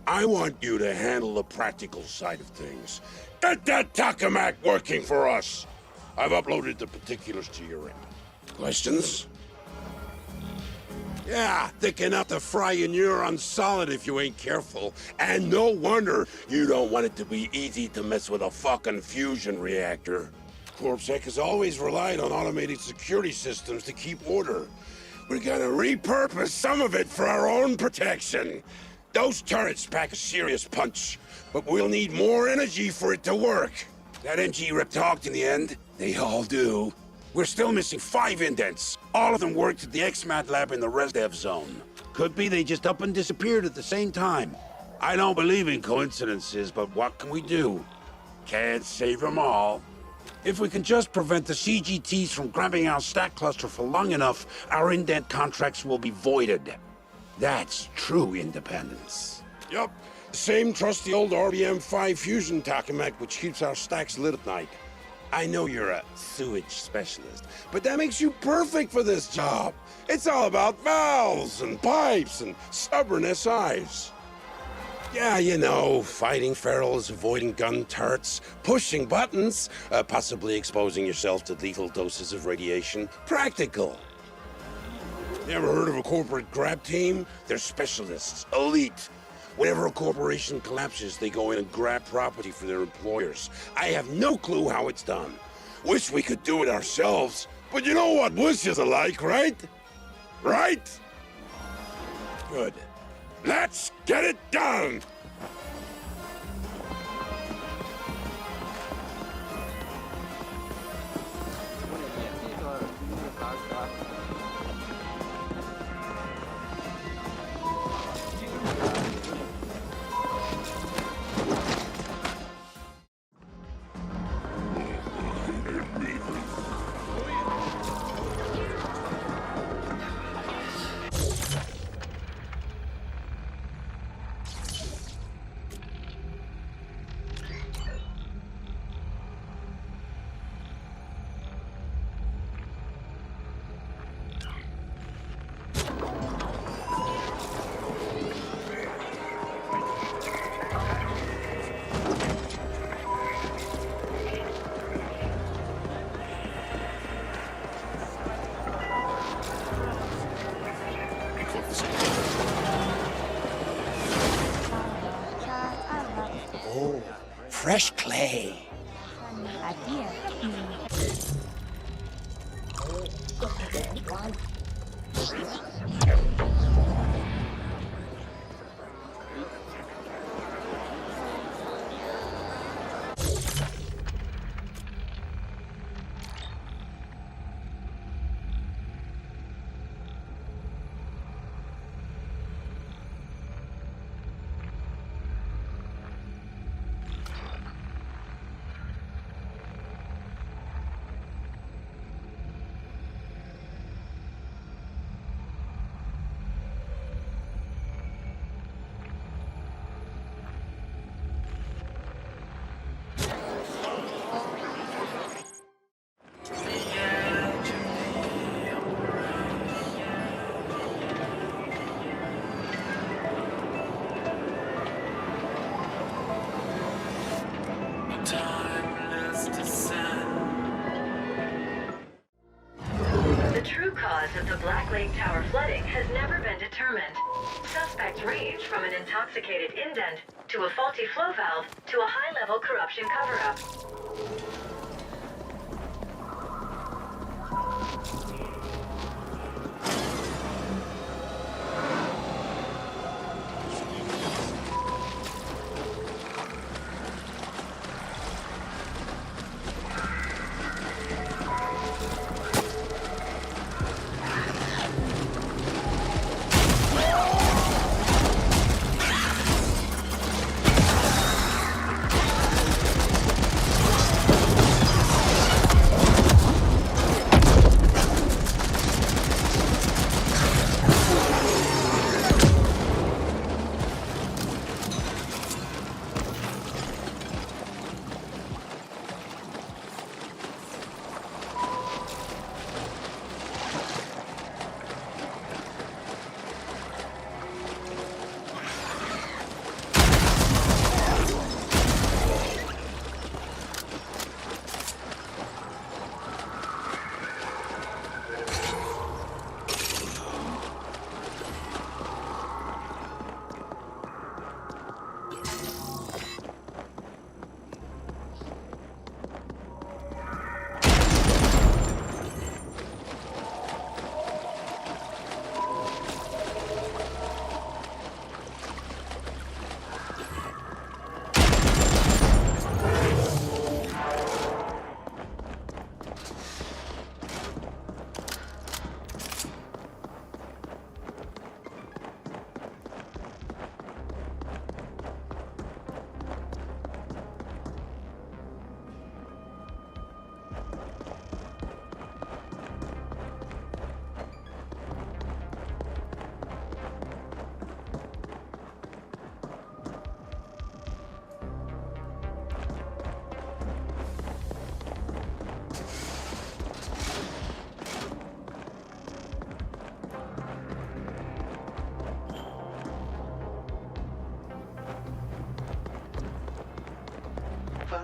I want you to handle the practical side of things. Get that tokamak working for us. I've uploaded the particulars to your end. Questions? Yeah, thick enough to fry your neurons solid if you ain't careful. And no wonder you don't want it to be easy to mess with a fucking fusion reactor. CorpSec has always relied on automated security systems to keep order. We're gonna repurpose some of it for our own protection. Those turrets pack a serious punch, but we'll need more energy for it to work. That MG rep talked in the end. They all do. We're still missing 5 indents. All of them worked at the XMAT lab in the res dev zone. Could be they just up and disappeared at the same time. I don't believe in coincidences, but what can we do? Can't save them all. If we can just prevent the CGTs from grabbing our stack cluster for long enough, our indent contracts will be voided. That's true independence. Yup. Same trusty old RBM-5 fusion tokamak which keeps our stacks lit at night. I know you're a sewage specialist, but that makes you perfect for this job. It's all about valves and pipes and stubborn SIs. Yeah, you know, fighting ferals, avoiding gun turrets, pushing buttons, possibly exposing yourself to lethal doses of radiation. Practical. Never heard of a corporate grab team? They're specialists, elite. Whenever a corporation collapses, they go in and grab property for their employers. I have no clue how it's done. Wish we could do it ourselves, but you know what wishes are like, right? Right? Good. Let's get it done! Oh, fresh clay. The true cause of the Black Lake Tower flooding has never been determined. Suspects range from an intoxicated indent, to a faulty flow valve, to a high-level corruption cover-up.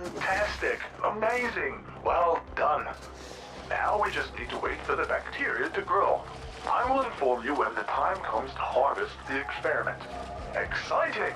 Fantastic! Amazing! Well done. Now we just need to wait for the bacteria to grow. I will inform you when the time comes to harvest the experiment. Exciting!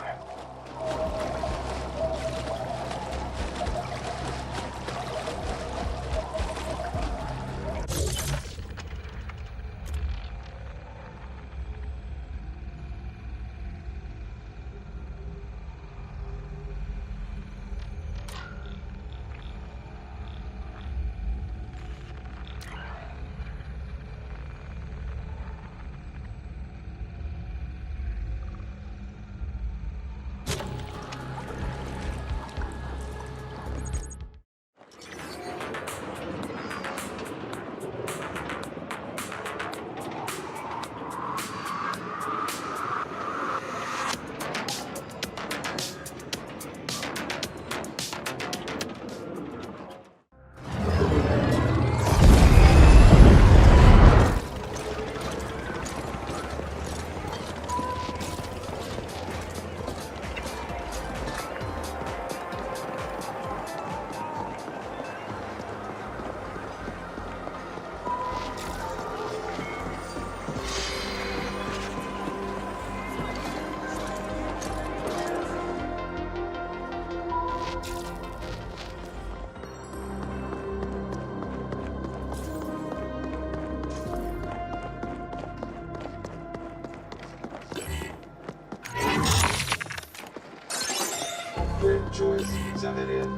Choice, Zaverian.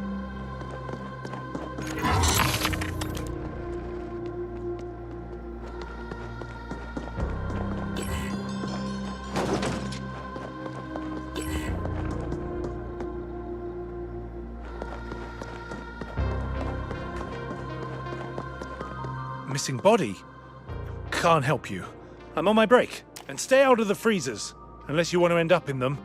Missing body? Can't help you. I'm on my break. And stay out of the freezers, unless you want to end up in them.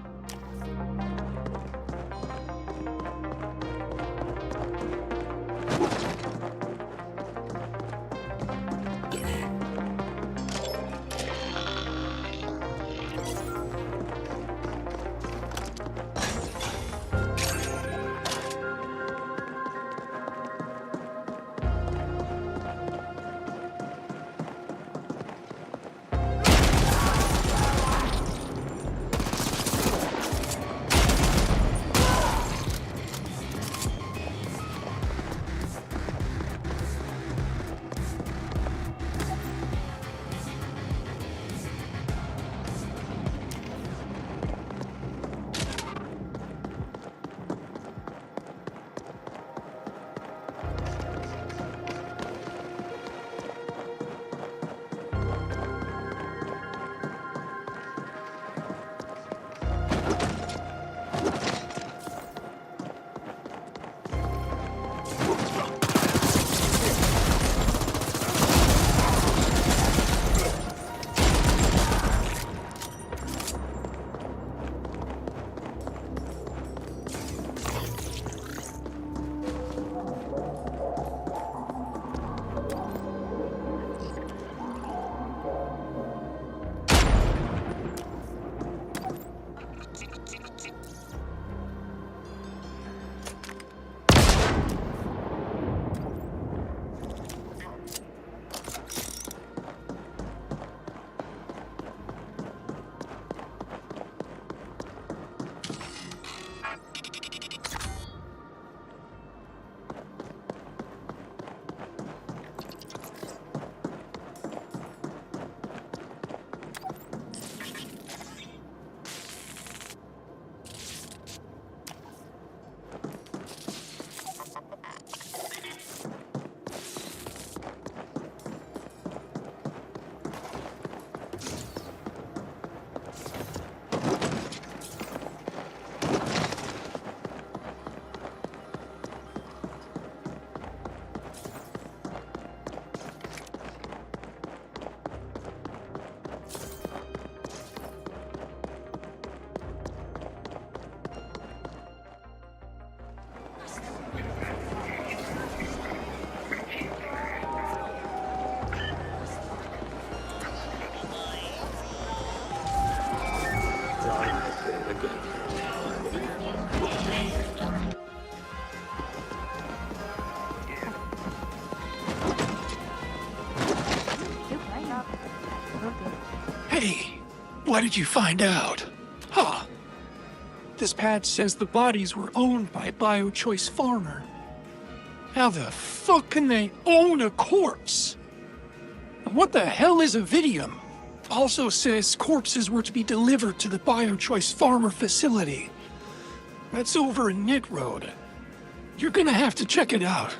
What did you find out? Huh. This patch says the bodies were owned by a bio-choice farmer. How the fuck can they own a corpse? And what the hell is a vidium? Also says corpses were to be delivered to the bio-choice farmer facility. That's over in Knit Road. You're gonna have to check it out.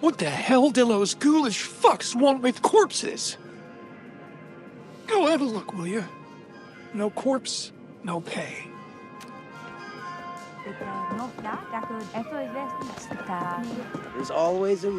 What the hell do those ghoulish fucks want with corpses? Go have a look, will you? No corpse, no pay. There's always a...